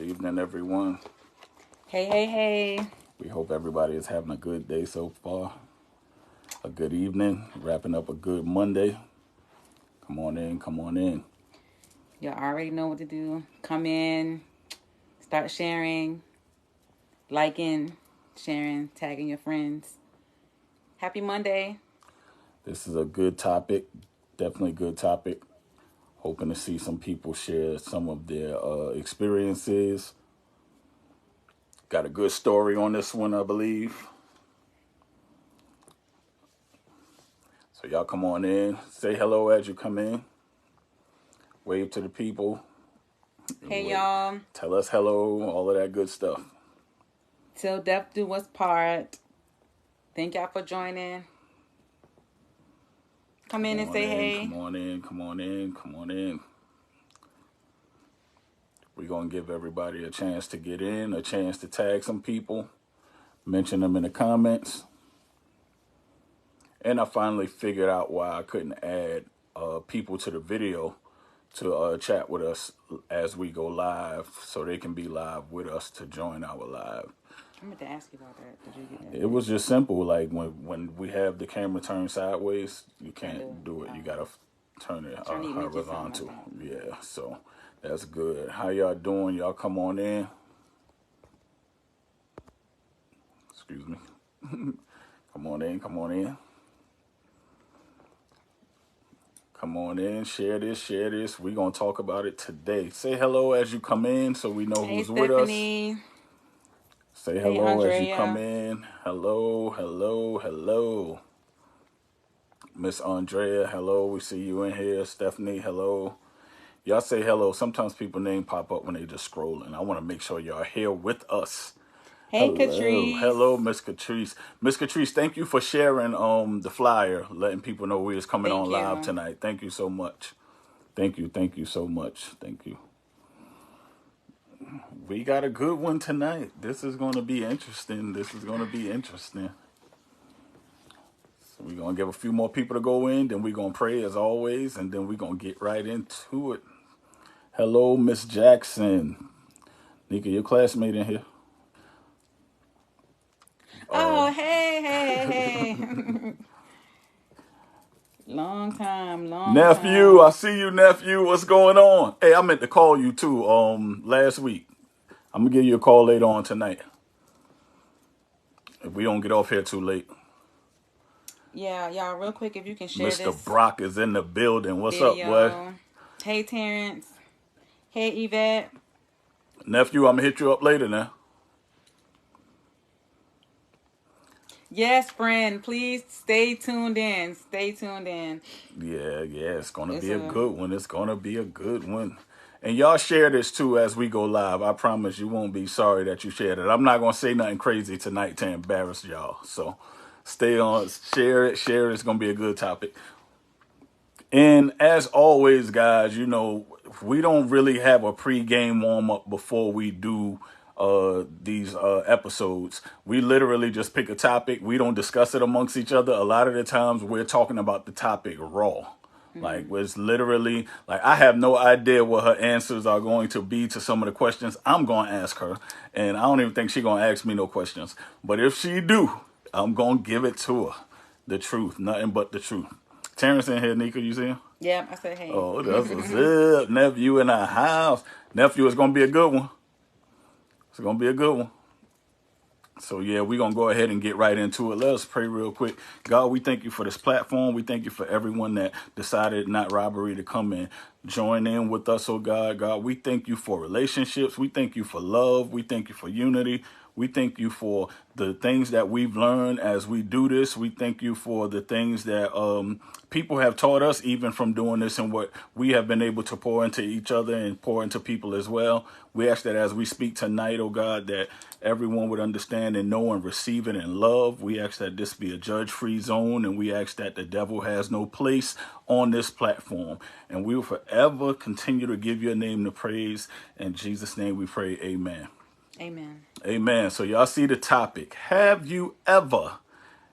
evening, everyone. Hey, hey, hey. We hope everybody is having a good day so far. A good evening. Wrapping up a good Monday. Come on in, come on in. Y'all already know what to do. Come in, start sharing, liking, sharing, tagging your friends. Happy Monday. This is a good topic. Definitely a good topic. Hoping to see some people share some of their experiences. Got a good story on this one, I believe. So y'all come on in. Say hello as you come in. Wave to the people. Hey, y'all. Tell us hello, all of that good stuff. Till death do us part. Thank y'all for joining. Come in and say hey. Come on in, come on in, come on in. We're going to give everybody a chance to get in, a chance to tag some people, mention them in the comments. And I finally figured out why I couldn't add people to the video to chat with us as we go live, so they can be live with us to join our live. I meant to ask you about that. Did you get that? It was just simple. Like when we have the camera turned sideways, you can't do it. You got to turn it horizontal. Yeah, so that's good. How y'all doing? Y'all come on in. Excuse me. Come on in, come on in. Come on in, share this. We're going to talk about it today. Say hello as you come in so we know who's Stephanie. with us. Say hello as you come in. Hello. Miss Andrea, hello. We see you in here. Stephanie, hello. Y'all say hello. Sometimes people name pop up when they just scrolling. I want to make sure y'all here with us. Hey, Catrice. Hello, Miss Catrice. Miss Catrice, thank you for sharing the flyer, letting people know we was coming on live tonight. Thank you so much. Thank you so much. Thank you. We got a good one tonight. This is going to be interesting. So we're going to give a few more people to go in, then we're going to pray as always, and then we're going to get right into it. Hello, Miss Jackson. Nika, your classmate in here. Oh, hey. Long time. Nephew, I see you, nephew. What's going on? Hey, I meant to call you too last week. I'm going to give you a call later on tonight. If we don't get off here too late. Yeah, y'all, real quick, if you can share Mr. this. Mr. Brock is in the building. What's up, boy? Hey, Terrence. Hey, Yvette. Nephew, I'm going to hit you up later now. Yes, friend. Please stay tuned in. Yeah. It's going to be a good one. And y'all share this too as we go live. I promise you won't be sorry that you shared it. I'm not going to say nothing crazy tonight to embarrass y'all. So stay on, share it. It's going to be a good topic. And as always, guys, you know, we don't really have a pre-game warm-up before we do these episodes. We literally just pick a topic. We don't discuss it amongst each other. A lot of the times we're talking about the topic raw. Like, it's literally, like, I have no idea what her answers are going to be to some of the questions I'm going to ask her. And I don't even think she's going to ask me no questions. But if she do, I'm going to give it to her. The truth, nothing but the truth. Terrence in here, Nika, you see him? Yeah, I said hey. Oh, that's what's up. Nephew in our house. Nephew, it's going to be a good one. So, yeah, we're going to go ahead and get right into it. Let us pray real quick. God, we thank you for this platform. We thank you for everyone that decided, not robbery, to come and join in with us, oh God. God, we thank you for relationships. We thank you for love. We thank you for unity. We thank you for the things that we've learned as we do this. We thank you for the things that people have taught us, even from doing this, and what we have been able to pour into each other and pour into people as well. We ask that as we speak tonight, oh God, that everyone would understand and know and receive it in love. We ask that this be a judge-free zone, and we ask that the devil has no place on this platform. And we will forever continue to give your name the praise. In Jesus' name we pray, amen. Amen. So y'all see the topic. Have you ever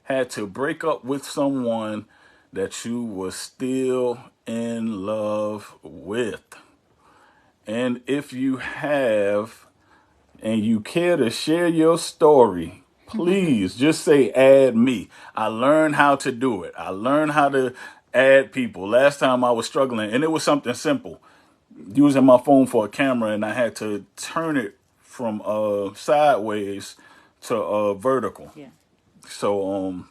had to break up with someone that you were still in love with? And if you have, and you care to share your story, please just say add me. I learned how to do it. I learned how to add people. Last time I was struggling, and it was something simple, using my phone for a camera, and I had to turn it from sideways to vertical. Yeah. So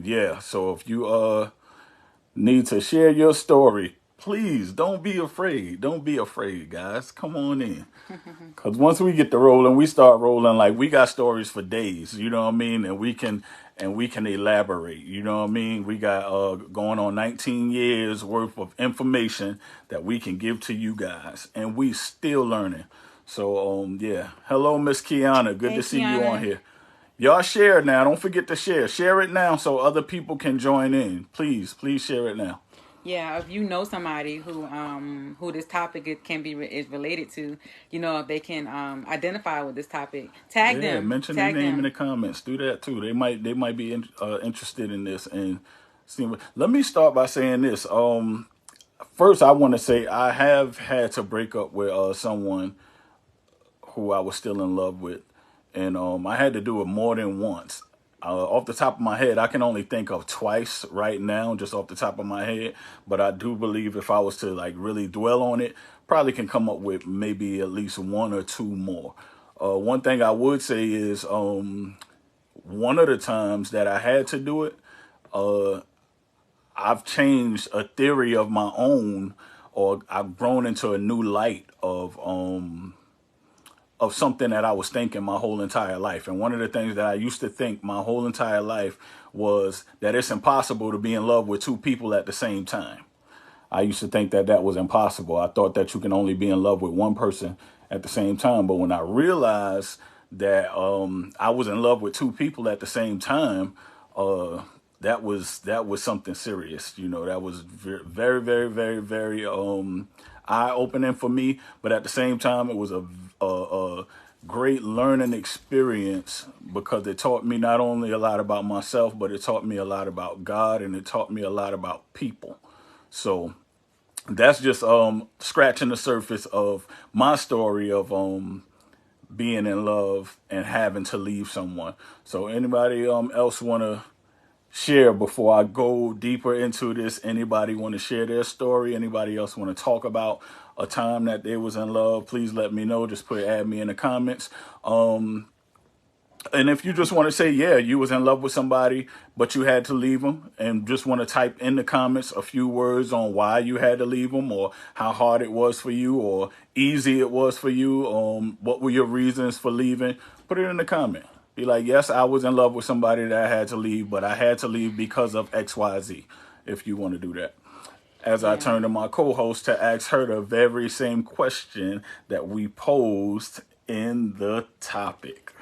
yeah, so if you need to share your story, please don't be afraid. Don't be afraid, guys. Come on in. Because once we get to rolling, we start rolling like we got stories for days, you know what I mean? And we can elaborate, you know what I mean? We got going on 19 years worth of information that we can give to you guys, and we still learning. So yeah. Hello, Miss Kiana. Good Hey, to see you on Kiana. here. Y'all share it now. Don't forget to share. Share it now so other people can join in. Please share it now. Yeah, if you know somebody who this topic is related to, if they can identify with this topic, tag Yeah, them, mention their tag name in the them. comments. Do that too. They might be interested in this. And see, let me start by saying this. First, I want to say I have had to break up with someone who I was still in love with, and I had to do it more than once. Off the top of my head, I can only think of twice right now, just off the top of my head. But I do believe if I was to like really dwell on it, probably can come up with maybe at least one or two more. One thing I would say is one of the times that I had to do it, I've changed a theory of my own, or I've grown into a new light of something that I was thinking my whole entire life. And one of the things that I used to think my whole entire life was that it's impossible to be in love with two people at the same time. I used to think that that was impossible. I thought that you can only be in love with one person at the same time. But when I realized that I was in love with two people at the same time, that was something serious. That was very, very, very, very eye opening for me. But at the same time, it was a great learning experience because it taught me not only a lot about myself, but it taught me a lot about God, and it taught me a lot about people. So that's just scratching the surface of my story of being in love and having to leave someone. So anybody else want to share before I go deeper into this? Anybody want to share their story? Anybody else want to talk about a time that they was in love? Please let me know. Just add me in the comments. And if you just want to say, yeah, you was in love with somebody, but you had to leave them, and just want to type in the comments a few words on why you had to leave them, or how hard it was for you, or easy it was for you, what were your reasons for leaving, put it in the comment. Be like, yes, I was in love with somebody that I had to leave, but I had to leave because of XYZ, if you want to do that. As I Yeah. turn to my co-host to ask her the very same question that we posed in the topic.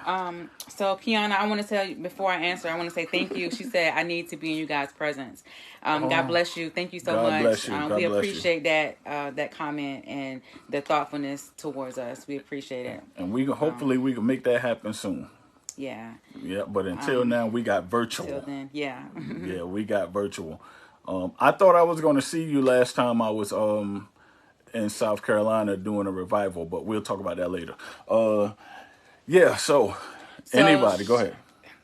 So Kiana, I want to tell you before I answer, I want to say thank you. She said I need to be in you guys' presence. God bless you. Thank you so God much. bless you. God We bless you. appreciate that comment and the thoughtfulness towards us. We appreciate it. And hopefully we can make that happen soon. Yeah. Yeah, but until now we got Till virtual. then, yeah. Yeah, we got virtual. I thought I was going to see you last time I was in South Carolina doing a revival, but we'll talk about that later. Yeah, so So anybody, go ahead.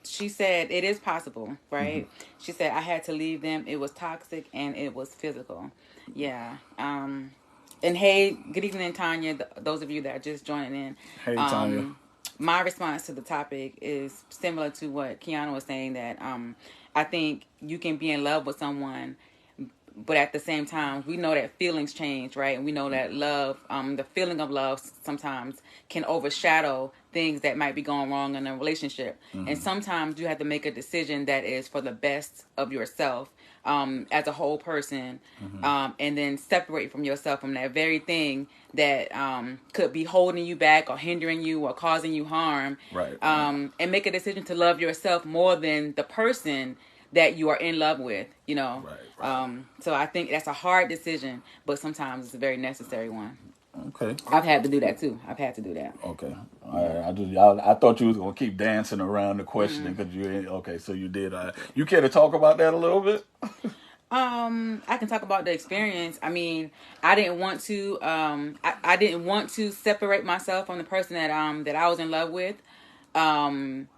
she said it is possible, right? She said I had to leave them. It was toxic and it was physical. Yeah. And hey, good evening, Tanya. Those of you that are just joining in. Hey, Tanya. My response to the topic is similar to what Kiana was saying, that I think you can be in love with someone, but at the same time, we know that feelings change, right? And we know that love, the feeling of love sometimes can overshadow things that might be going wrong in a relationship. And sometimes you have to make a decision that is for the best of yourself, as a whole person, and then separate from yourself from that very thing that could be holding you back or hindering you or causing you harm. Right. And make a decision to love yourself more than the person that you are in love with, Right. So I think that's a hard decision, but sometimes it's a very necessary one. Okay. I've had to do that too. I've had to do that. Okay. All right. I thought you was gonna keep dancing around the question because you ain't okay. So you did. You care to talk about that a little bit? I can talk about the experience. I mean, I didn't want to. I didn't want to separate myself from the person that I was in love with. Um,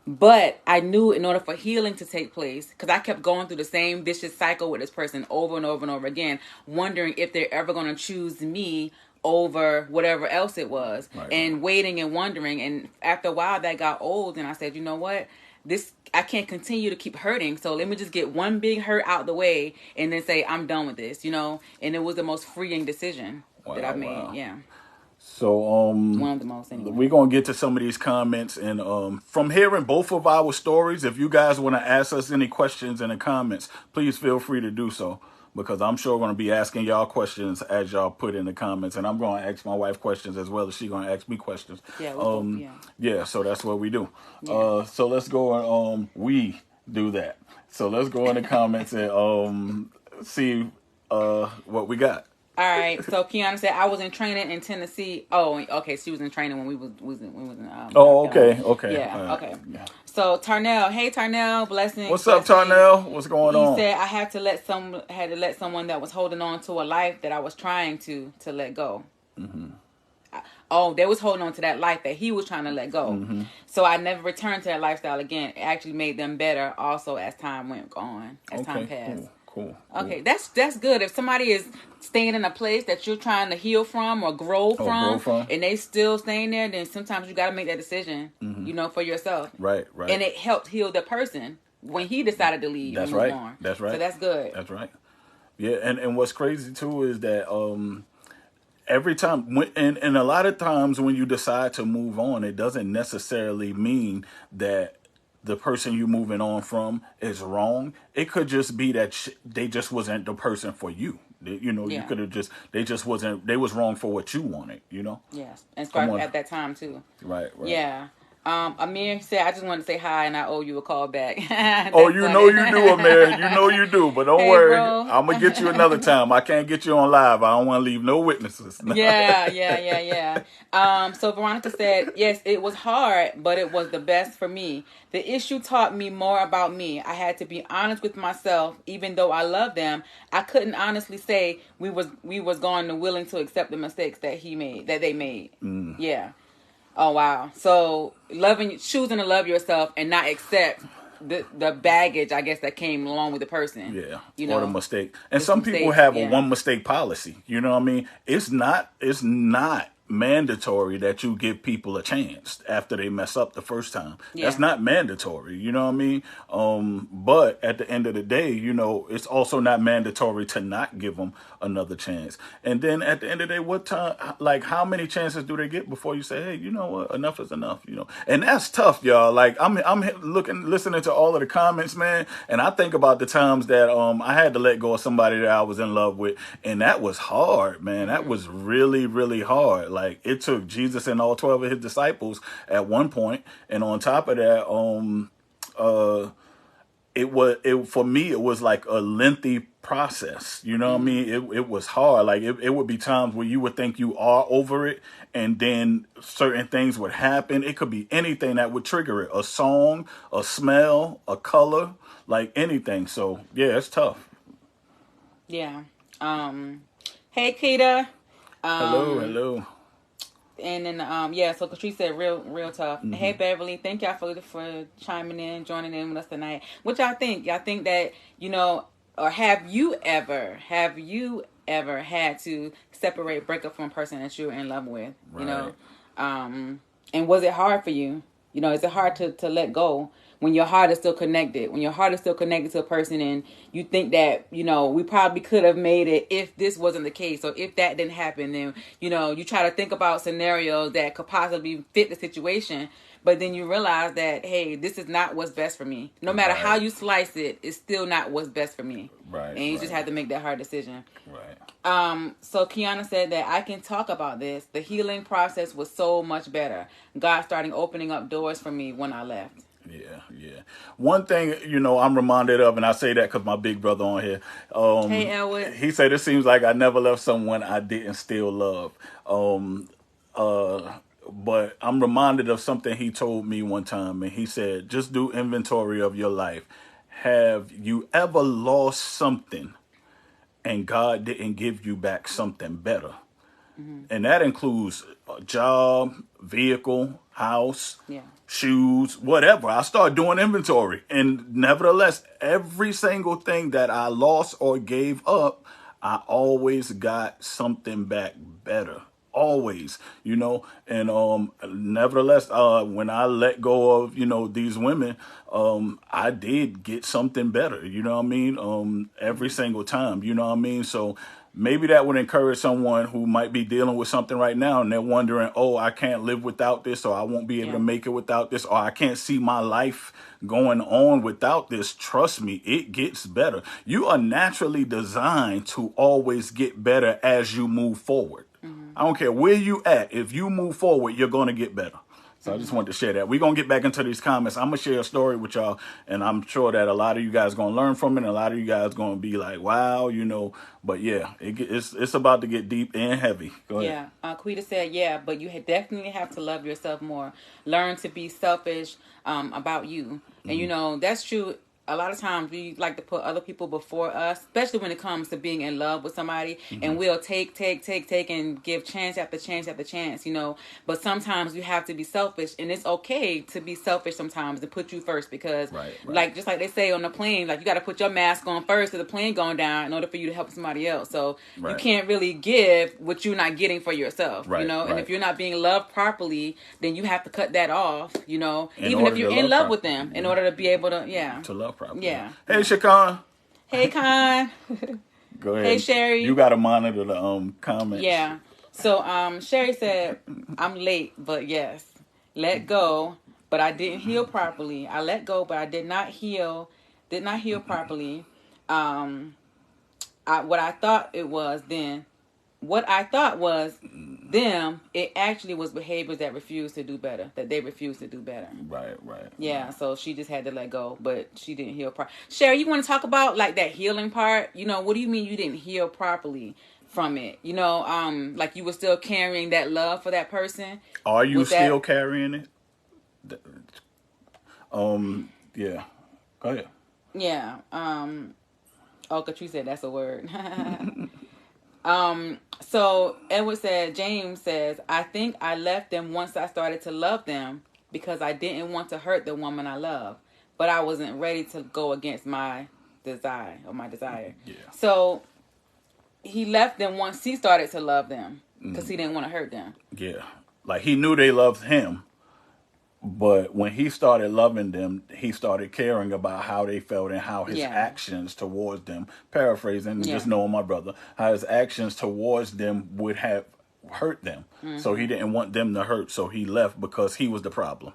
but I knew in order for healing to take place, because I kept going through the same vicious cycle with this person over and over and over again, wondering if they're ever going to choose me over whatever else it was, Right. and waiting and wondering. And after a while, that got old, and I said, you know what? This I can't continue to keep hurting. So let me just get one big hurt out the way, and then say I'm done with this. And it was the most freeing decision that I've made. Wow. Yeah, So one of the most anyway. we're gonna get to some of these comments, and from hearing both of our stories, if you guys want to ask us any questions in the comments, please feel free to do so, because I'm sure going to be asking y'all questions as y'all put in the comments, and I'm going to ask my wife questions as well as she going to ask me questions. Yeah, Yeah, so that's what we do. Yeah. So let's go and we do that. So let's go in the comments and see what we got. All right. So Kiana said I was in training in Tennessee. Oh, okay. She was in training when we was in Oh, South Carolina. okay. Yeah. All right. Okay. Yeah. So Tarnell, hey Tarnell, blessings. What's up, blessings. Tarnell? What's going He on? said I had to let someone that was holding on to a life that I was trying to let go. Mm-hmm. Oh, they was holding on to that life that he was trying to let go. Mm-hmm. So I never returned to that lifestyle again. It actually made them better also as time went on, as time passed. Cool. Okay, that's good. If somebody is staying in a place that you're trying to heal from or grow from, and they still staying there, then sometimes you got to make that decision, for yourself. Right. And it helped heal the person when he decided to leave. That's and move right. on. That's right. So that's good. That's right. Yeah, and what's crazy too is that every time and a lot of times when you decide to move on, it doesn't necessarily mean that the person you moving on from is wrong. It could just be that they just wasn't the person for you. You could have they was wrong for what you wanted. Yes, and start at that time too. Right. Yeah. Amir said, I just wanted to say hi and I owe you a call back. Oh, you know you do, Amir. You know you do. But don't worry. Bro. I'm going to get you another time. I can't get you on live. I don't want to leave no witnesses. Yeah. So Veronica said, yes, it was hard, but it was the best for me. The issue taught me more about me. I had to be honest with myself. Even though I love them, I couldn't honestly say we was going to willing to accept the mistakes that they made. Yeah. Oh wow! So choosing to love yourself and not accept the baggage, I guess, that came along with the person. Yeah, or the mistake. And some people have a one mistake policy. You know what I mean? It's not mandatory that you give people a chance after they mess up the first time. That's not mandatory. You know what I mean? But at the end of the day, it's also not mandatory to not give them another chance. And then at the end of the day, what time, like how many chances do they get before you say, hey, you know what, enough is enough, And that's tough, y'all. Like I'm listening to all of the comments, man, and I think about the times that I had to let go of somebody that I was in love with, and that was hard, man. That was really, really hard. Like it took Jesus and all 12 of his disciples at one point, and on top of that, for me it was like a lengthy process. You know what I mean? It was hard. Like it would be times where you would think you are over it, and then certain things would happen. It could be anything that would trigger it. A song, a smell, a color, like anything. So yeah, it's tough. Yeah. Hey Kita. Hello. And then so Catrice said real tough. Hey Beverly, thank y'all for chiming in, joining in with us tonight. What y'all think? Y'all think that, or have you ever had to break up from a person that you're in love with? Right. And was it hard for you? Is it hard to let go when your heart is still connected? When your heart is still connected to a person, and you think that we probably could have made it if this wasn't the case, or if that didn't happen, then you try to think about scenarios that could possibly fit the situation, but then you realize that, hey, this is not what's best for me. No matter how you slice it, it's still not what's best for me. Right. And you just have to make that hard decision. Right. So Kiana said that I can talk about this. The healing process was so much better. God started opening up doors for me when I left. Yeah. One thing, I'm reminded of, and I say that because my big brother on here. Hey, Elwood. He said, it seems like I never left someone I didn't still love. But I'm reminded of something he told me one time, and he said, just do inventory of your life. have you ever lost something and God didn't give you back something better? And that includes a job, vehicle, house, Yeah. shoes, whatever. I start doing inventory. And nevertheless, every single thing that I lost or gave up, I always got something back better. Always, and nevertheless, when I let go of, these women, I did get something better, you know what I mean? Every single time, you know what I mean? So maybe that would encourage someone who might be dealing with something right now and they're wondering, oh, I can't live without this, or I won't be able to Yeah. make it without this, or I can't see my life going on without this. Trust me, it gets better. You are naturally designed to always get better as you move forward. I don't care where you at. If you move forward, you're going to get better. So I just wanted to share that. We're going to get back into these comments. I'm going to share a story with y'all, and I'm sure that a lot of you guys are going to learn from it, and a lot of you guys going to be like, wow, But yeah, it's about to get deep and heavy. Go ahead. Yeah. Quita said, yeah, but you definitely have to love yourself more. Learn to be selfish about you. And, that's true. A lot of times we like to put other people before us, especially when it comes to being in love with somebody, and we'll take and give chance after chance after chance, but sometimes you have to be selfish, and it's okay to be selfish sometimes and put you first, because Right. like, just like they say on the plane, like, you got to put your mask on first because the plane going down in order for you to help somebody else. So you Right. can't really give what you're not getting for yourself, Right, and right. if you're not being loved properly, then you have to cut that off, even order if you're to in love love with properly. them, in order to be able to, To love properly. Yeah. Hey, Shakan. Hey, Con. Go ahead. Hey, Sherry. You got to monitor the comments. Yeah. So, Sherry said, I'm late, but yes, let go, but I didn't heal properly. I let go, but I did not heal properly. What I thought was them, it actually was behaviors that refused to do better, that they refused to do better. Right. Yeah, so she just had to let go, but she didn't heal properly. Sherry, you want to talk about like that healing part? What do you mean you didn't heal properly from it? Like you were still carrying that love for that person? Are you Was still that- carrying it? Yeah. Go ahead. Yeah. Catrice said that's a word. So Edward said, James says, I think I left them once I started to love them because I didn't want to hurt the woman I love, but I wasn't ready to go against my desire. Yeah. So he left them once he started to love them because he didn't want to hurt them. Yeah. Like he knew they loved him, but when he started loving them, he started caring about how they felt and how his Yeah. actions towards them, paraphrasing, Yeah. just knowing my brother, how his actions towards them would have hurt them. So he didn't want them to hurt, so he left because he was the problem.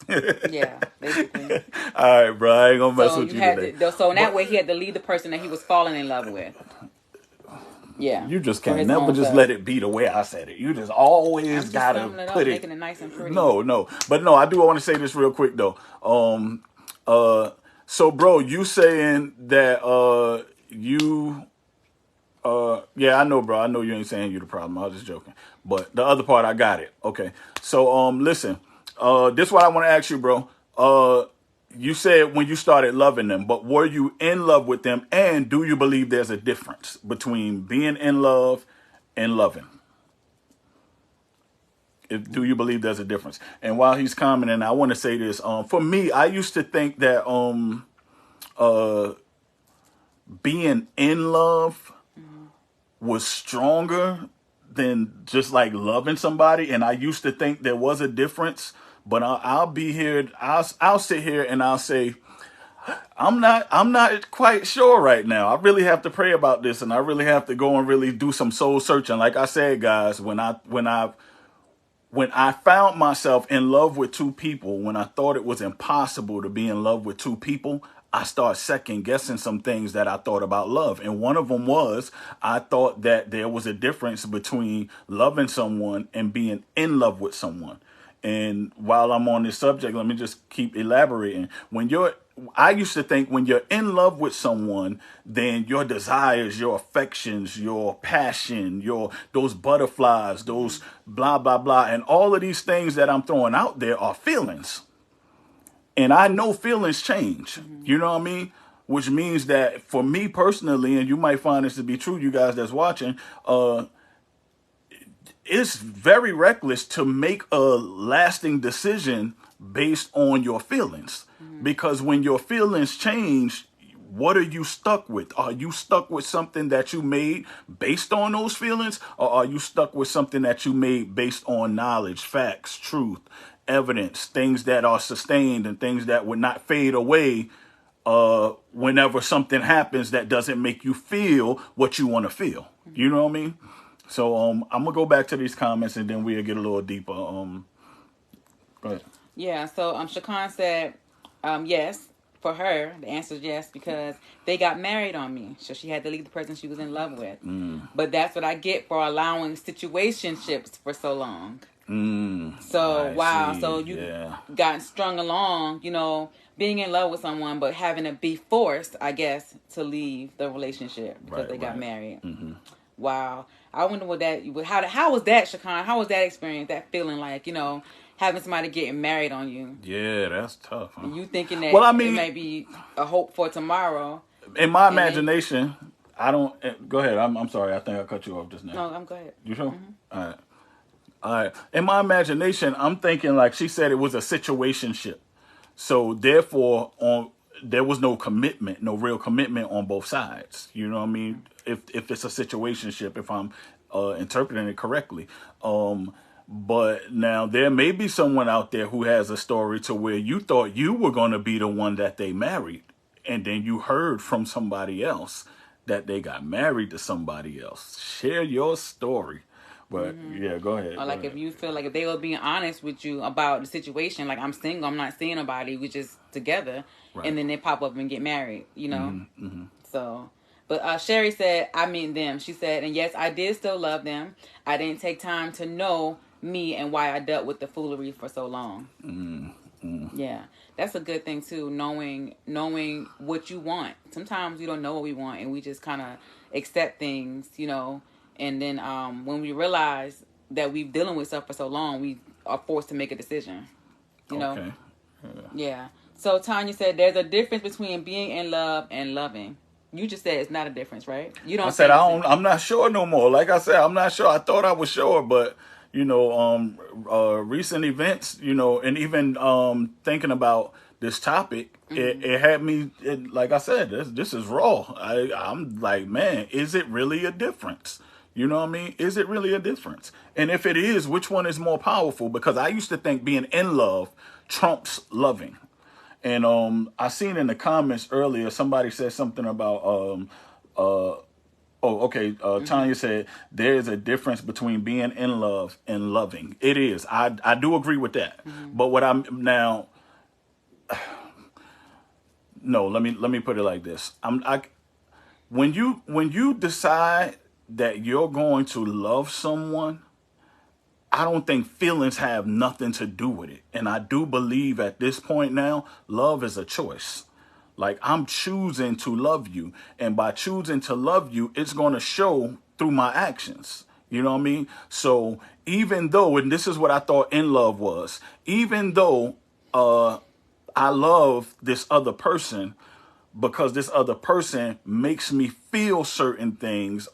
Yeah, basically. All right, bro, I ain't gonna mess So with you you had today. to, so in that way he had to leave the person that he was falling in love with. Yeah. You just For can't his never own just self. let it be the way I said it. You just I'm always just gotta summing it up, put it. making it nice and pretty. No, but no, I do want to say this real quick though. So bro, you saying that yeah, I know, bro. I know you ain't saying you the problem. I was just joking. But the other part, I got it. Okay. So listen, this is what I want to ask you, bro. You said when you started loving them, but were you in love with them? And do you believe there's a difference between being in love and loving? Do you believe there's a difference? And while he's commenting, I want to say this. For me, I used to think that being in love was stronger than just like loving somebody. And I used to think there was a difference. But I'll be here. I'll sit here and I'll say, I'm not quite sure right now. I really have to pray about this, and I really have to go and really do some soul searching. Like I said, guys, when I found myself in love with two people, when I thought it was impossible to be in love with two people, I started second guessing some things that I thought about love. And one of them was I thought that there was a difference between loving someone and being in love with someone. And while I'm on this subject, let me just keep elaborating. I used to think when you're in love with someone, then your desires, your affections, your passion, those butterflies, those blah, blah, blah, and all of these things that I'm throwing out there are feelings. And I know feelings change. You know what I mean? which means that for me personally, and you might find this to be true, you guys that's watching, it's very reckless to make a lasting decision based on your feelings. Because when your feelings change, what are you stuck with? Are you stuck with something that you made based on those feelings? Or are you stuck with something that you made based on knowledge, facts, truth, evidence, things that are sustained and things that would not fade away whenever something happens that doesn't make you feel what you want to feel? You know what I mean? So I'm gonna go back to these comments and then we'll get a little deeper. Go ahead. Yeah, so Shakan said, yes, for her, the answer is yes, because they got married on me. So she had to leave the person she was in love with. But that's what I get for allowing situationships for so long. So, wow. See. So you got strung along, being in love with someone, but having to be forced, I guess, to leave the relationship because they got married. Wow. I wonder how was that, Shakan? How was that experience, that feeling like, having somebody getting married on you? Yeah, that's tough. Huh? And you thinking that it may be a hope for tomorrow. In my imagination, I don't... Go ahead. I'm sorry. I think I cut you off just now. No, go ahead. You sure? All right. In my imagination, I'm thinking like she said it was a situationship. So therefore, there was no commitment, no real commitment on both sides. You know what I mean? If it's a situationship, if I'm interpreting it correctly. But now there may be someone out there who has a story to where you thought you were going to be the one that they married. And then you heard from somebody else that they got married to somebody else. Share your story. But yeah, go ahead. Or like if you feel like if they were being honest with you about the situation, like I'm single, I'm not seeing nobody, we just together. Right. And then they pop up and get married, So... But Sherry said, I mean them. She said, and yes, I did still love them. I didn't take time to know me and why I dealt with the foolery for so long. Yeah, that's a good thing too, knowing what you want. Sometimes we don't know what we want and we just kind of accept things, and then when we realize that we've dealing with stuff for so long, we are forced to make a decision, Okay. Yeah. So Tanya said, there's a difference between being in love and loving. You just said it's not a difference, right? You don't. I said I'm not sure no more. Like I said, I'm not sure. I thought I was sure, but recent events, and even thinking about this topic, it had me. Like I said, this is raw. I'm like, man, is it really a difference? You know what I mean? Is it really a difference? And if it is, which one is more powerful? Because I used to think being in love trumps loving. And I seen in the comments earlier, somebody said something about, Tanya said, there's a difference between being in love and loving. It is. I do agree with that. But what I'm now, no, let me put it like this. When you decide that you're going to love someone, I don't think feelings have nothing to do with it. And I do believe at this point now, love is a choice. Like I'm choosing to love you. And by choosing to love you, it's going to show through my actions. You know what I mean? So even though, and this is what I thought in love was, even though I love this other person, because this other person makes me feel certain things.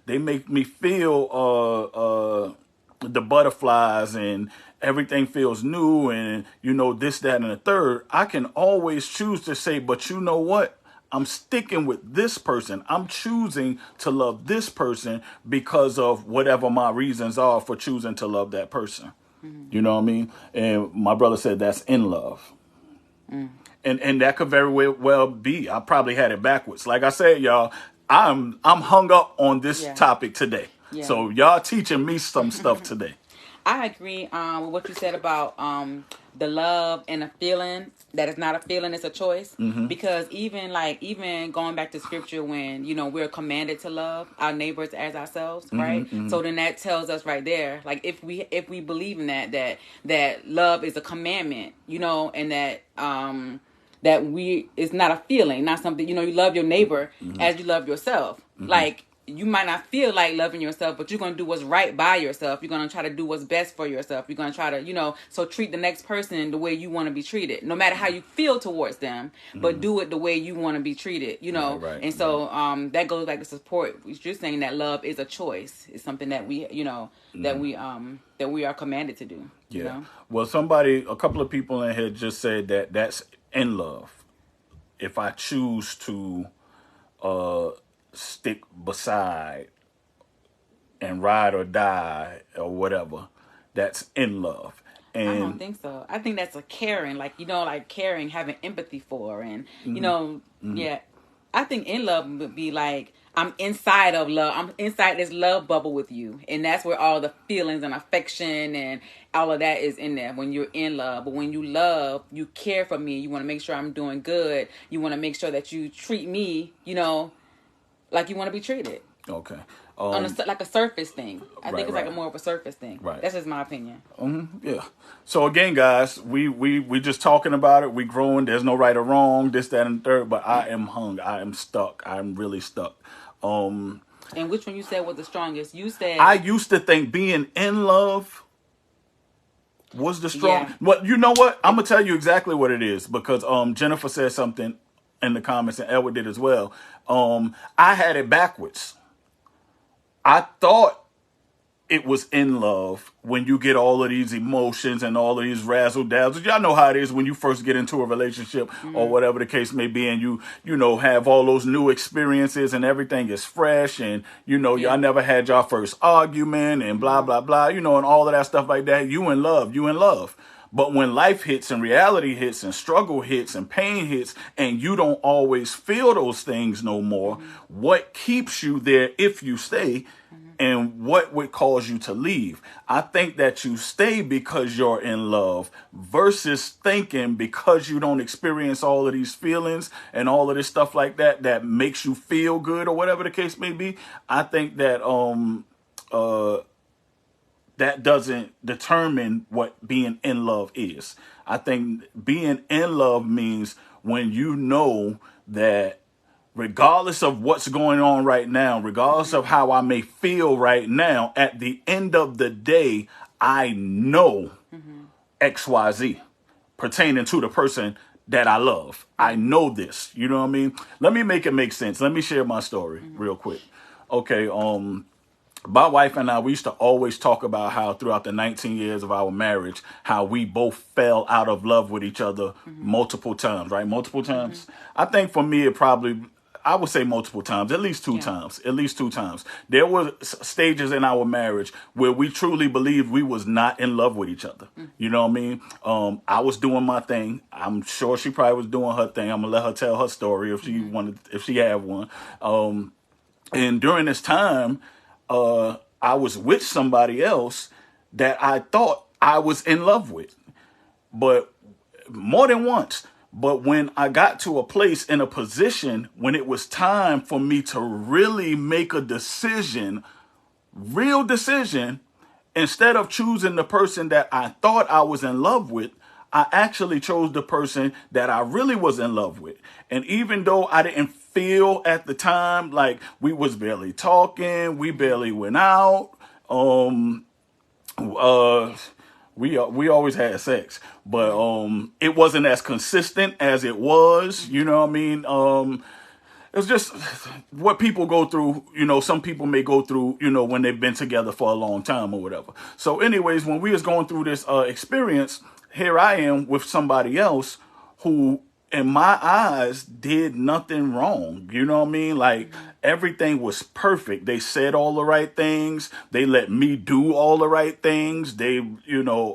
They make me feel the butterflies and everything feels new and this, that, and the third. I can always choose to say, but you know what? I'm sticking with this person. I'm choosing to love this person because of whatever my reasons are for choosing to love that person. You know what I mean? And my brother said that's in love. And that could very well be. I probably had it backwards. Like I said, y'all, I'm hung up on this topic today. Yeah. So y'all teaching me some stuff today. I agree with what you said about the love and a feeling, that it's not a feeling, it's a choice. Because even going back to scripture when, we're commanded to love our neighbors as ourselves, right? So then that tells us right there, like if we believe in that love is a commandment, and that it's not a feeling, not something, you love your neighbor as you love yourself. Like you might not feel like loving yourself, but you're going to do what's right by yourself. You're going to try to do what's best for yourself. You're going to try to, so treat the next person the way you want to be treated, no matter how you feel towards them, but do it the way you want to be treated. Right, And so that goes back to support. You're saying that love is a choice. It's something that that we are commanded to do. Yeah. Well, a couple of people in here just said that that's in love. If I choose to stick beside and ride or die or whatever, that's in love. And I don't think so. I think that's a caring, like caring, having empathy for, and yeah. I think in love would be like I'm inside of love. I'm inside this love bubble with you, and that's where all the feelings and affection and all of that is in there when you're in love. But when you love, you care for me. You want to make sure I'm doing good. You want to make sure that you treat me, like you want to be treated. Okay. On like a surface thing. I think it's right. like more of a surface thing. Right. That's just my opinion. Yeah. So again, guys, we just talking about it. We growing. There's no right or wrong. This, that, and the third. But I am hung. I am stuck. I'm really stuck. And which one you said was the strongest? You said I used to think being in love was the strong. Yeah. But you know what? I'm gonna tell you exactly what it is because Jennifer said something in the comments and Edward did as well. I had it backwards. I thought it was in love when you get all of these emotions and all of these razzle dazzles. Y'all know how it is when you first get into a relationship or whatever the case may be, and you have all those new experiences and everything is fresh, and y'all never had y'all first argument and blah blah blah, and all of that stuff like that. You in love. But when life hits and reality hits and struggle hits and pain hits and you don't always feel those things no more, what keeps you there if you stay and what would cause you to leave? I think that you stay because you're in love versus thinking because you don't experience all of these feelings and all of this stuff like that makes you feel good or whatever the case may be. I think that that doesn't determine what being in love is. I think being in love means when you know that regardless of what's going on right now, regardless of how I may feel right now, at the end of the day, I know XYZ pertaining to the person that I love. I know this. You know what I mean? Let me make it make sense. Let me share my story real quick. Okay, my wife and I, we used to always talk about how throughout the 19 years of our marriage, how we both fell out of love with each other multiple times, right? Multiple times. I think for me, I would say multiple times, at least two times. There were stages in our marriage where we truly believed we was not in love with each other. You know what I mean? I was doing my thing. I'm sure she probably was doing her thing. I'm gonna let her tell her story if she had one. And during this time, I was with somebody else that I thought I was in love with, but more than once. But when I got to a place in a position when it was time for me to really make a decision, real decision, instead of choosing the person that I thought I was in love with, I actually chose the person that I really was in love with. And even though I didn't feel at the time like we was barely talking, we barely went out, we always had sex, but it wasn't as consistent as it was, you know what I mean? It's just what people go through, some people may go through, when they've been together for a long time or whatever. So anyways, when we was going through this experience, here I am with somebody else who, in my eyes, did nothing wrong. You know what I mean? Like, everything was perfect. They said all the right things. They let me do all the right things. They,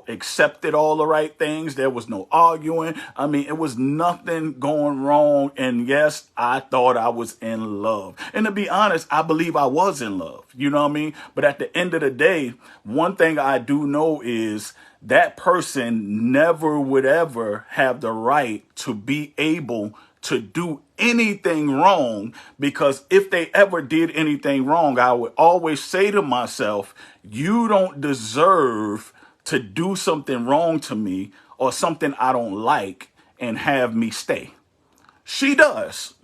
accepted all the right things. There was no arguing. I mean, it was nothing going wrong. And yes, I thought I was in love. And to be honest, I believe I was in love. You know what I mean? But at the end of the day, one thing I do know is that person never would ever have the right to be able to do anything wrong, because if they ever did anything wrong, I would always say to myself, you don't deserve to do something wrong to me or something I don't like and have me stay. She does,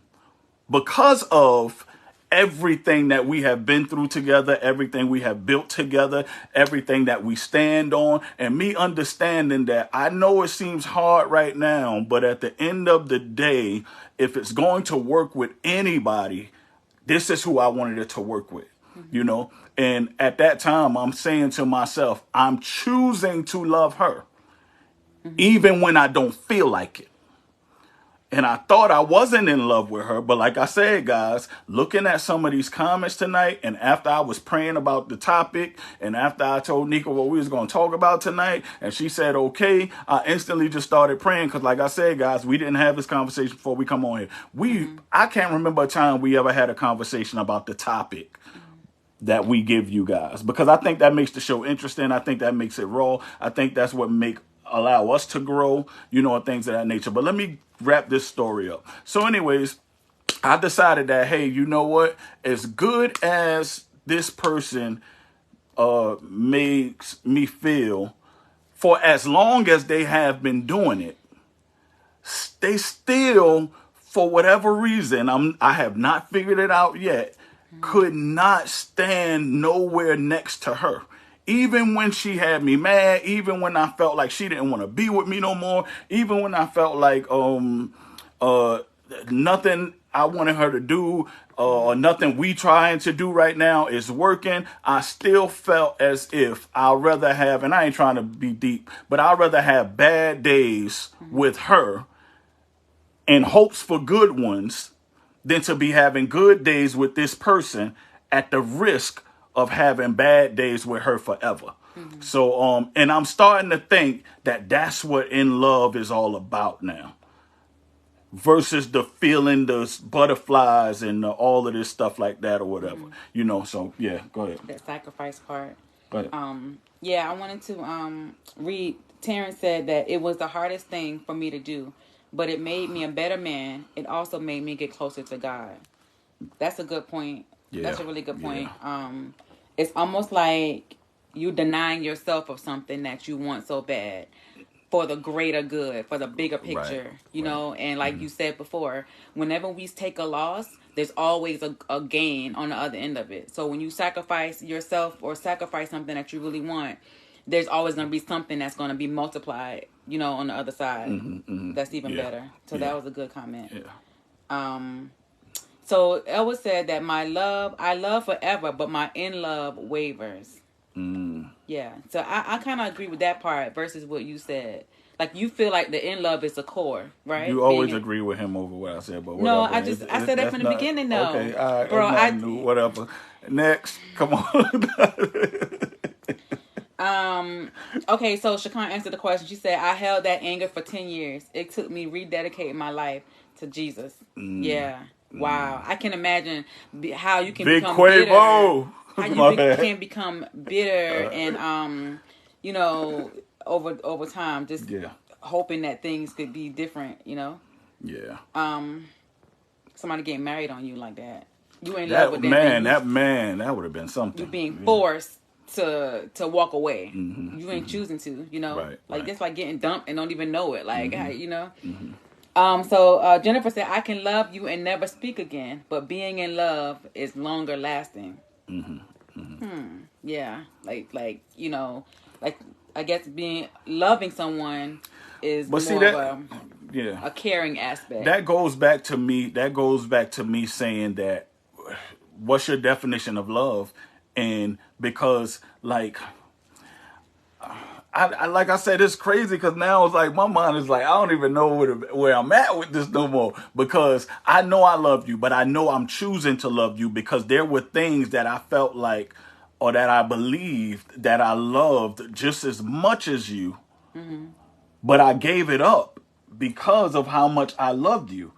because of everything that we have been through together, everything we have built together, everything that we stand on, and me understanding that I know it seems hard right now, but at the end of the day, if it's going to work with anybody, this is who I wanted it to work with, you know? And at that time, I'm saying to myself, I'm choosing to love her, even when I don't feel like it. And I thought I wasn't in love with her. But like I said, guys, looking at some of these comments tonight, and after I was praying about the topic, and after I told Nika what we was going to talk about tonight, and she said, okay, I instantly just started praying. Because like I said, guys, we didn't have this conversation before we come on here. I can't remember a time we ever had a conversation about the topic that we give you guys. Because I think that makes the show interesting. I think that makes it raw. I think that's what allow us to grow, you know, and things of that nature. But let me wrap this story up. So anyways, I decided that, hey, you know what? As good as this person makes me feel, for as long as they have been doing it, they still, for whatever reason, I have not figured it out yet, could not stand nowhere next to her. Even when she had me mad, even when I felt like she didn't want to be with me no more, even when I felt like nothing I wanted her to do or nothing we trying to do right now is working, I still felt as if I'd rather have, and I ain't trying to be deep, but I'd rather have bad days with her and hopes for good ones than to be having good days with this person at the risk of having bad days with her forever. So, and I'm starting to think that that's what in love is all about now, versus the feeling, the butterflies and all of this stuff like that or whatever, you know. So yeah, go ahead. That sacrifice part. Go ahead. Yeah, I wanted to read. Terrence said that it was the hardest thing for me to do, but it made me a better man. It also made me get closer to God. That's a good point. Yeah. That's a really good point. Yeah. It's almost like you denying yourself of something that you want so bad for the greater good, for the bigger picture, you know? And like you said before, whenever we take a loss, there's always a gain on the other end of it. So when you sacrifice yourself or sacrifice something that you really want, there's always going to be something that's going to be multiplied, you know, on the other side. That's even better. So that was a good comment. Yeah. So Elwood said that I love forever, but my in love wavers. Yeah. So I kind of agree with that part versus what you said. Like you feel like the in love is the core, right? You always agree with him over what I said, but whatever. No, I said that from the beginning, though. Okay, all right, bro. I knew, whatever. Next, come on. Okay, so Shakan answered the question. She said, I held that anger for 10 years. It took me rededicating my life to Jesus. Yeah. Wow. I can imagine how you can become bitter. How you can become bitter and, you know, over time, just hoping that things could be different, you know? Yeah. Somebody getting married on you like that. You in love with them. That would have been something. You being forced to walk away. You ain't choosing to, you know? It's like getting dumped and don't even know it. Like, you know? So Jennifer said, I can love you and never speak again, but being in love is longer lasting. Yeah. Like, you know, like, I guess loving someone is more of a caring aspect. That goes back to me saying that, what's your definition of love? And because like I said, it's crazy because now it's like my mind is like, I don't even know where I'm at with this no more, because I know I love you, but I know I'm choosing to love you because there were things that I felt like, or that I believed that I loved just as much as you, but I gave it up because of how much I loved you.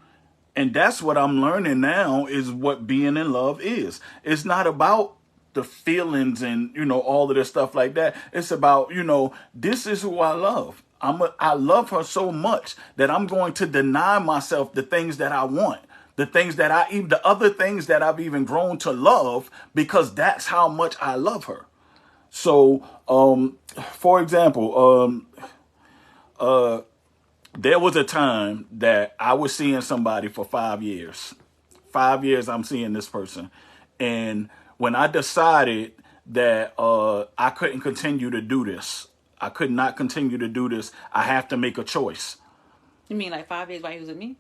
And that's what I'm learning now is what being in love is. It's not about the feelings and, you know, all of this stuff like that. It's about, you know, this is who I love. I love her so much that I'm going to deny myself the things that I want, the other things that I've even grown to love, because that's how much I love her. So, for example, there was a time that I was seeing somebody for 5 years. 5 years I'm seeing this person. And when I decided that I couldn't continue to do this, I could not continue to do this, I have to make a choice. You mean like 5 years while he was with me?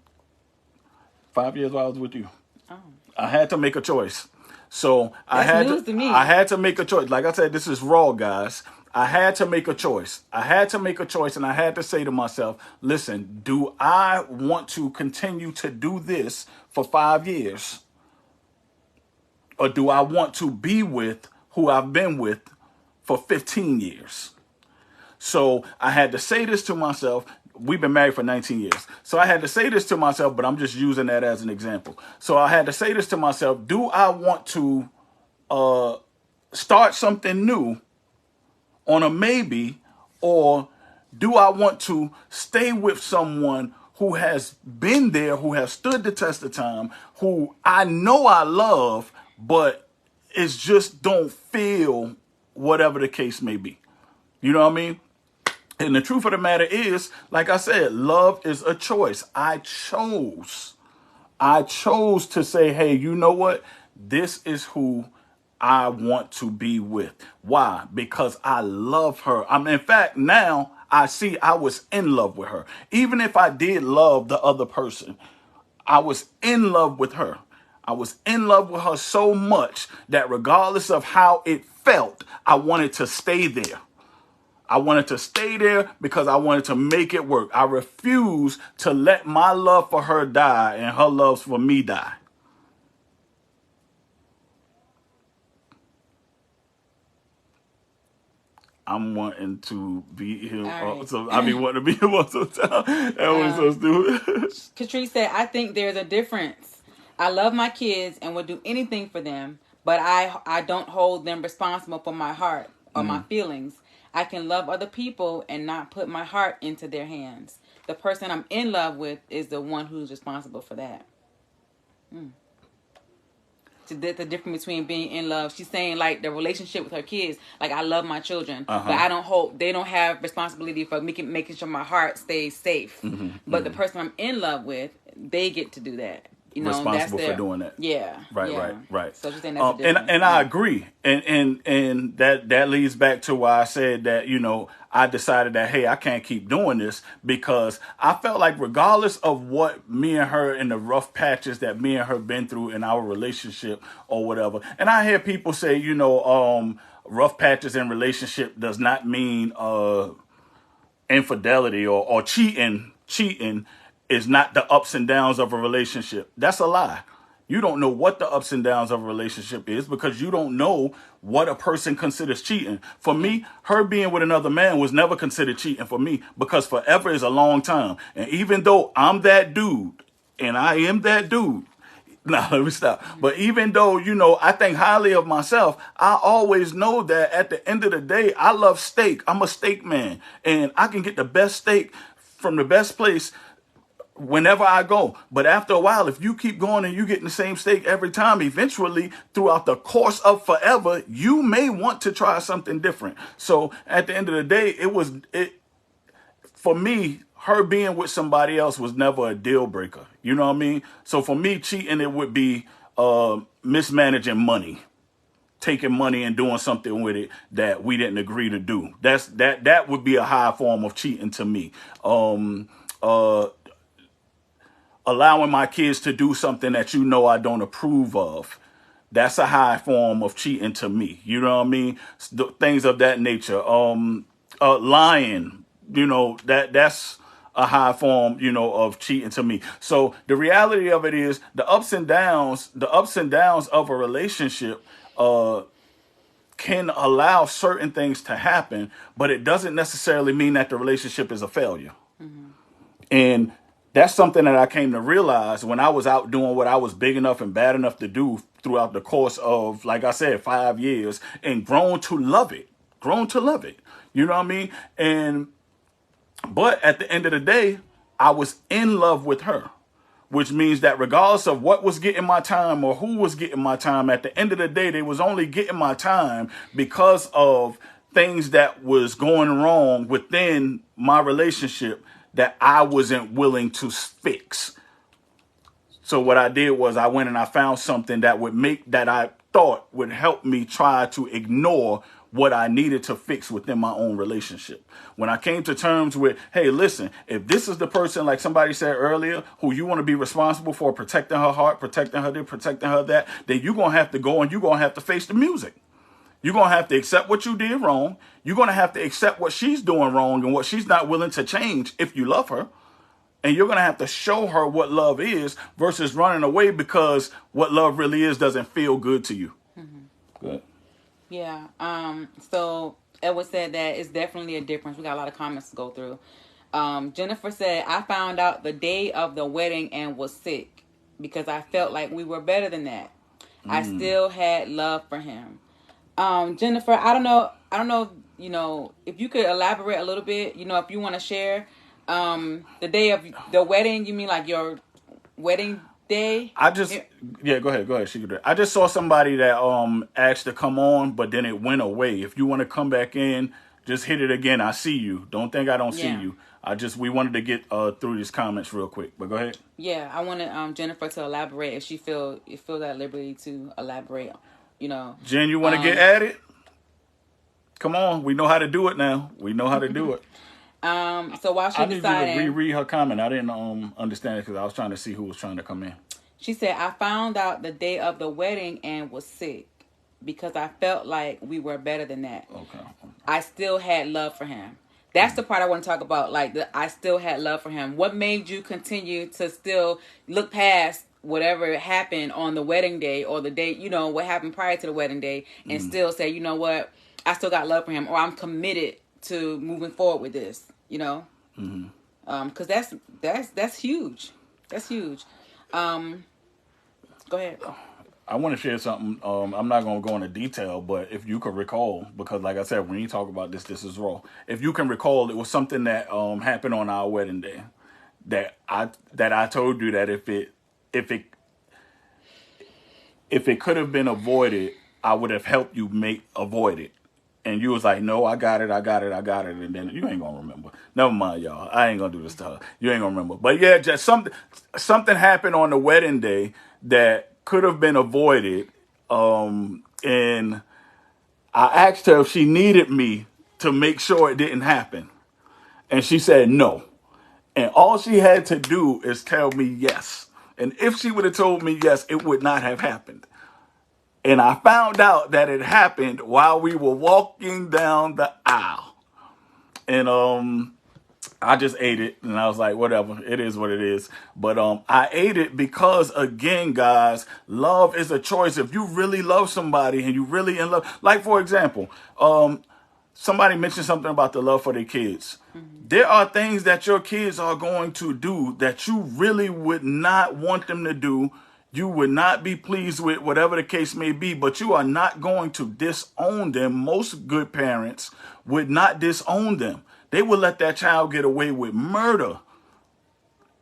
5 years while I was with you. Oh. I had to make a choice. So That's news to me. I had to make a choice. Like I said, this is raw, guys. I had to make a choice. I had to make a choice, and I had to say to myself, listen, do I want to continue to do this for 5 years? Or do I want to be with who I've been with for 15 years? So I had to say this to myself. We've been married for 19 years. So I had to say this to myself, but I'm just using that as an example. So I had to say this to myself. Do I want to start something new on a maybe, or do I want to stay with someone who has been there, who has stood the test of time, who I know I love, but it's just don't feel whatever the case may be? You know what I mean? And the truth of the matter is, like I said, love is a choice. I chose to say, hey, you know what? This is who I want to be with. Why? Because I love her. In fact, now I see I was in love with her. Even if I did love the other person, I was in love with her. I was in love with her so much that regardless of how it felt, I wanted to stay there. I wanted to stay there because I wanted to make it work. I refused to let my love for her die and her love for me die. I'm wanting to be here. Right. So I be wanting to be here most of the time. That was so stupid. Catrice said, I think there's a difference. I love my kids and would do anything for them, but I don't hold them responsible for my heart or my feelings. I can love other people and not put my heart into their hands. The person I'm in love with is the one who's responsible for that. So the difference between being in love. She's saying like the relationship with her kids. Like I love my children, but I don't hold. They don't have responsibility for making sure my heart stays safe. But the person I'm in love with, they get to do that. You know, responsible for doing that. Yeah. Right. So she's saying that's the difference. And I agree. And that leads back to why I said that, you know, I decided that, hey, I can't keep doing this because I felt like regardless of what me and her in the rough patches that me and her been through in our relationship or whatever. And I hear people say, you know, rough patches in relationship does not mean infidelity or cheating is not the ups and downs of a relationship. That's a lie. You don't know what the ups and downs of a relationship is because you don't know what a person considers cheating. For me, her being with another man was never considered cheating for me because forever is a long time. And even though I'm that dude, and I am that dude, now let me stop. But even though, you know, I think highly of myself, I always know that at the end of the day, I love steak. I'm a steak man. And I can get the best steak from the best place whenever I go. But after a while, if you keep going and you getting the same steak every time, eventually throughout the course of forever, you may want to try something different. So at the end of the day, for me, her being with somebody else was never a deal breaker. You know what I mean? So for me, cheating, it would be mismanaging money, taking money and doing something with it that we didn't agree to do. That would be a high form of cheating to me. Allowing my kids to do something that you know I don't approve of. That's a high form of cheating to me. You know what I mean? Things of that nature. Lying, you know, that's a high form, you know, of cheating to me. So the reality of it is the ups and downs of a relationship can allow certain things to happen, but it doesn't necessarily mean that the relationship is a failure. And that's something that I came to realize when I was out doing what I was big enough and bad enough to do throughout the course of, like I said, 5 years, and grown to love it. You know what I mean? But at the end of the day, I was in love with her, which means that regardless of what was getting my time or who was getting my time, at the end of the day, they was only getting my time because of things that was going wrong within my relationship that I wasn't willing to fix. So what I did was I went and I found something that I thought would help me try to ignore what I needed to fix within my own relationship. When I came to terms with, hey, listen, if this is the person, like somebody said earlier, who you want to be responsible for protecting her heart, protecting her this, protecting her that, then you're going to have to go and you're going to have to face the music. You're going to have to accept what you did wrong. You're going to have to accept what she's doing wrong and what she's not willing to change if you love her. And you're going to have to show her what love is versus running away because what love really is doesn't feel good to you. Good. Yeah. So Edward said that it's definitely a difference. We got a lot of comments to go through. Jennifer said, I found out the day of the wedding and was sick because I felt like we were better than that. I still had love for him. Jennifer, I don't know, if you could elaborate a little bit, if you want to share, the day of the wedding, you mean like your wedding day? Go ahead. She could do it. I just saw somebody that asked to come on, but then it went away. If you want to come back in, just hit it again. I see you. Don't think I don't see you. We wanted to get through these comments real quick, but go ahead. Yeah, I wanted Jennifer to elaborate if she feel that liberty to elaborate. Jen, you want to get at it? Come on, we know how to do it now. We know how to do it. So while she deciding, I need you to reread her comment. I didn't understand it because I was trying to see who was trying to come in. She said, I found out the day of the wedding and was sick because I felt like we were better than that. Okay. I still had love for him. That's the part I want to talk about. Like, I still had love for him. What made you continue to still look past whatever happened on the wedding day or the day, what happened prior to the wedding day and still say, you know what, I still got love for him, or I'm committed to moving forward with this, because that's huge. That's huge. Go ahead. I want to share something. I'm not going to go into detail, but if you could recall, because like I said, when you talk about this is raw. If you can recall, it was something that happened on our wedding day that I told you that if it could have been avoided, I would have helped you avoid it. And you was like, no, I got it. And then you ain't going to remember. Never mind, y'all. I ain't going to do this to her. You ain't going to remember. But yeah, just something happened on the wedding day that could have been avoided. And I asked her if she needed me to make sure it didn't happen. And she said no. And all she had to do is tell me yes. And if she would have told me yes, it would not have happened. And I found out that it happened while we were walking down the aisle. And I just ate it. And I was like, whatever. It is what it is. But I ate it because, again, guys, love is a choice. If you really love somebody and you really in love. Like, for example, somebody mentioned something about the love for their kids. There are things that your kids are going to do that you really would not want them to do. You would not be pleased with, whatever the case may be, but you are not going to disown them. Most good parents would not disown them. They would let that child get away with murder.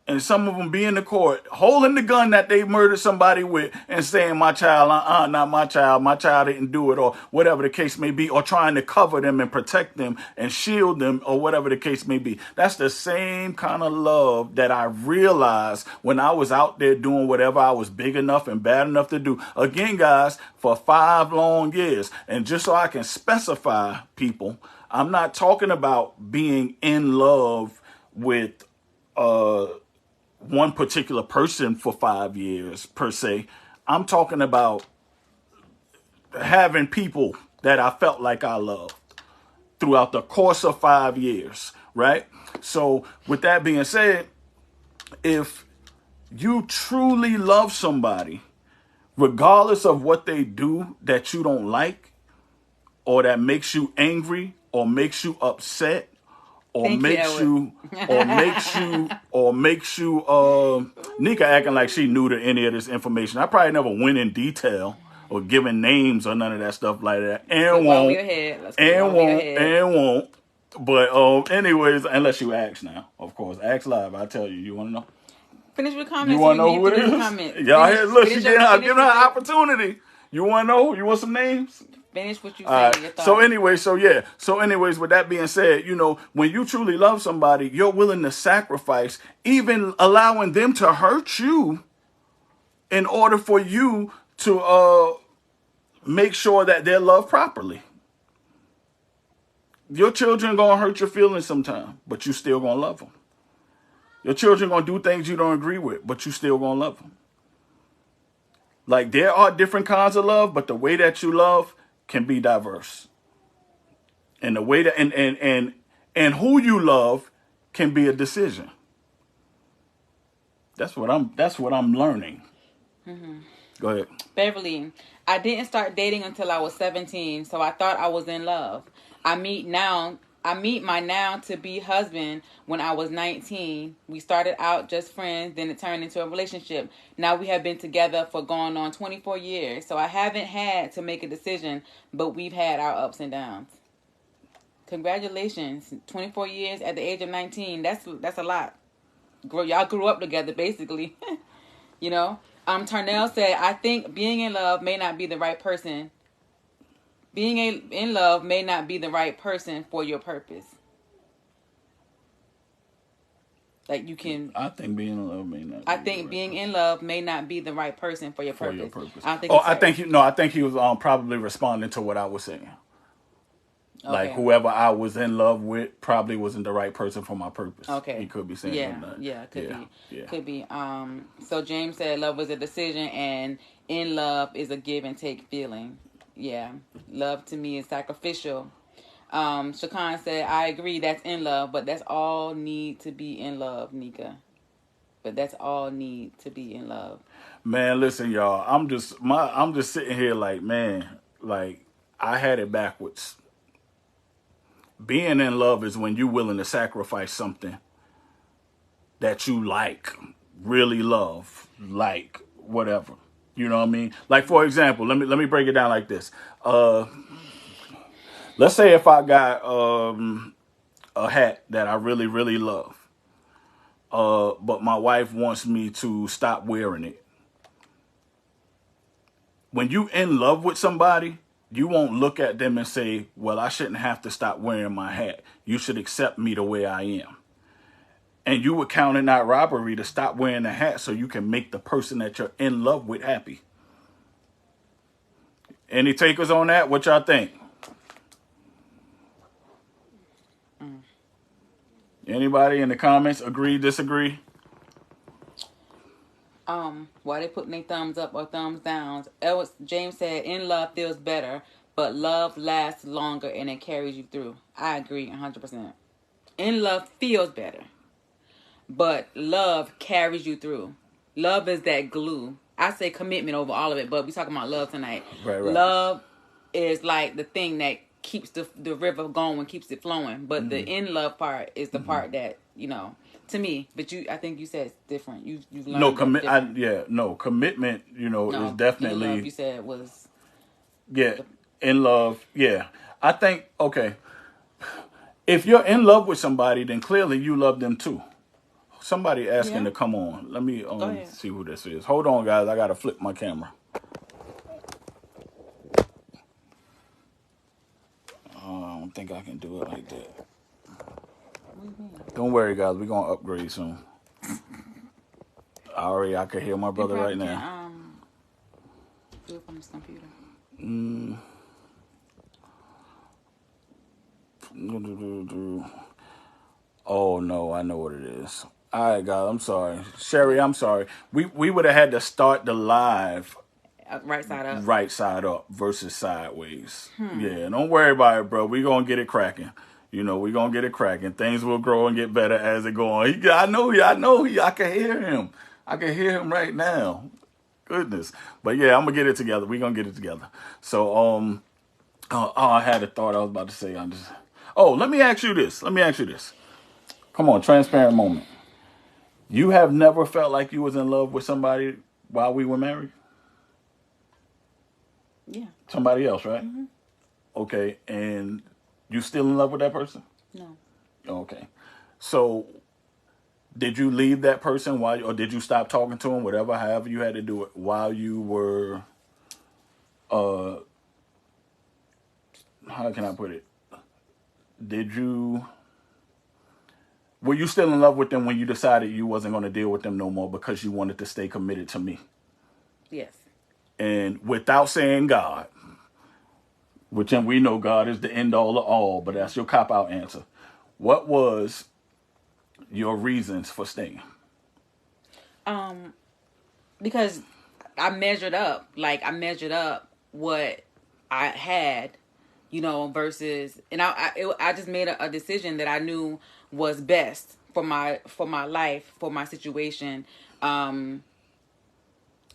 And some of them be in the court holding the gun that they murdered somebody with and saying, my child, not my child didn't do it, or whatever the case may be, or trying to cover them and protect them and shield them, or whatever the case may be. That's the same kind of love that I realized when I was out there doing whatever I was big enough and bad enough to do. Again, guys, for 5 long years. And just so I can specify people, I'm not talking about being in love with one particular person for 5 years per se. I'm talking about having people that I felt like I loved throughout the course of 5 years, right? So with that being said, if you truly love somebody, regardless of what they do that you don't like, or that makes you angry, or makes you upset, or makes you, Nika acting like she knew to any of this information. I probably never went in detail or given names or none of that stuff like that. And won't. But anyways, unless you ask now, of course. Ask live. I tell you. You want to know? Finish with comments. You want to know who it is? Y'all here, look, she's giving her an opportunity. You want to know? You want some names? Finish what you saying. So anyways, with that being said, when you truly love somebody, you're willing to sacrifice, even allowing them to hurt you, in order for you to make sure that they're loved properly. Your children gonna hurt your feelings sometime, but you still gonna love them. Your children gonna do things you don't agree with, but you still gonna love them. Like, there are different kinds of love, but the way that you love can be diverse. And the way that and who you love can be a decision. That's what I'm learning. Mm-hmm. Go ahead. Beverly, I didn't start dating until I was 17, so I thought I was in love. I meet my now to be husband when I was 19. We started out just friends, then it turned into a relationship. Now we have been together for going on 24 years. So I haven't had to make a decision, but we've had our ups and downs. Congratulations. 24 years at the age of 19. That's a lot. Y'all grew up together basically. You know? Tarnell said, I think being in love may not be the right person. In love may not be the right person for your purpose. Like, you can. I think being in love may not. I think being in love may not be the right person for your purpose. I think he was probably responding to what I was saying. Okay. Like, whoever I was in love with probably wasn't the right person for my purpose. Okay. He could be saying that. Yeah, could be. Yeah. Could be. So James said love was a decision and in love is a give and take feeling. Yeah. Love to me is sacrificial. Shakan said, I agree, that's in love, but that's all need to be in love, Nika. But that's all need to be in love. Man, listen, y'all. I'm just sitting here like, man, like, I had it backwards. Being in love is when you're willing to sacrifice something that you like, really love, like, whatever. You know what I mean? Like, for example, let me break it down like this. Let's say if I got a hat that I really, really love, but my wife wants me to stop wearing it. When you in love with somebody, you won't look at them and say, well, I shouldn't have to stop wearing my hat. You should accept me the way I am. And you would count it not robbery to stop wearing the hat so you can make the person that you're in love with happy. Any takers on that? What y'all think? Anybody in the comments agree, disagree? Why they putting their thumbs up or thumbs down? James said, in love feels better, but love lasts longer and it carries you through. I agree 100%. In love feels better, but love carries you through. Love is that glue. I say commitment over all of it, but we talking about love tonight. Right. Love is like the thing that keeps the river going, keeps it flowing. But the in love part is the part that, to me. But I think you said it's different. You've learned commitment. Is definitely. In love, you said was. Yeah, in love. Yeah, I think if you're in love with somebody, then clearly you love them too. Somebody asking to come on. Let me see who this is. Hold on, guys. I gotta flip my camera. I don't think I can do it like that. Don't worry, guys. We're gonna upgrade soon. I can hear my brother right now. Do it from this computer. Oh no, I know what it is. All right, guys. I'm sorry, Sherry. I'm sorry. We would have had to start the live. Right side up. Right side up versus sideways. Yeah, don't worry about it, bro. We're going to get it cracking. We're going to get it cracking. Things will grow and get better as it go on. I know. I can hear him. I can hear him right now. Goodness. But yeah, I'm going to get it together. We're going to get it together. So, I had a thought I was about to say. Let me ask you this. Come on, transparent moment. You have never felt like you was in love with somebody while we were married? Yeah. Somebody else, right? Mm-hmm. Okay, and you still in love with that person? No. Okay. So, did you leave that person or did you stop talking to him, however you had to do it, while you were, how can I put it? Were you still in love with them when you decided you wasn't going to deal with them no more because you wanted to stay committed to me? Yes. And without saying God, which and we know God is the end all of all, but that's your cop out answer. What was your reasons for staying? Because I measured up. Like, I measured up what I had, versus, and I just made a decision that I knew was best for my life, for my situation.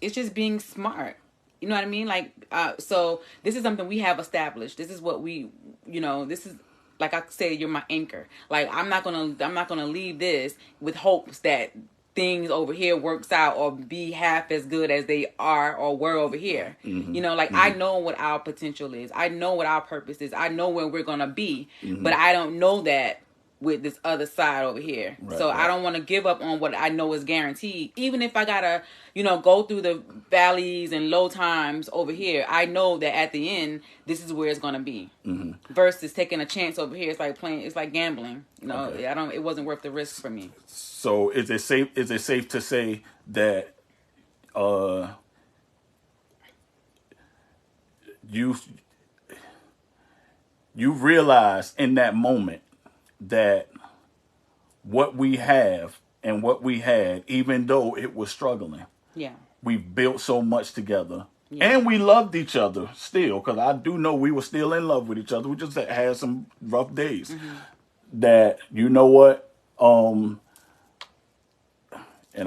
It's just being smart. You know what I mean? Like, so this is something we have established. This is what this is, like I said, you're my anchor. Like, I'm not gonna leave this with hopes that things over here works out or be half as good as they are or were over here. I know what our potential is. I know what our purpose is. I know where we're gonna be, but I don't know that with this other side over here. Right, so right. I don't want to give up on what I know is guaranteed. Even if I gotta, go through the valleys and low times over here, I know that at the end, this is where it's gonna be. Versus taking a chance over here, it's like gambling. Okay. It wasn't worth the risk for me. So is it safe to say that you realize in that moment that what we have and what we had, even though it was struggling, Yeah. we built so much together. Yeah. And we loved each other still, because I do know we were still in love with each other. We just had some rough days. That, you know what? And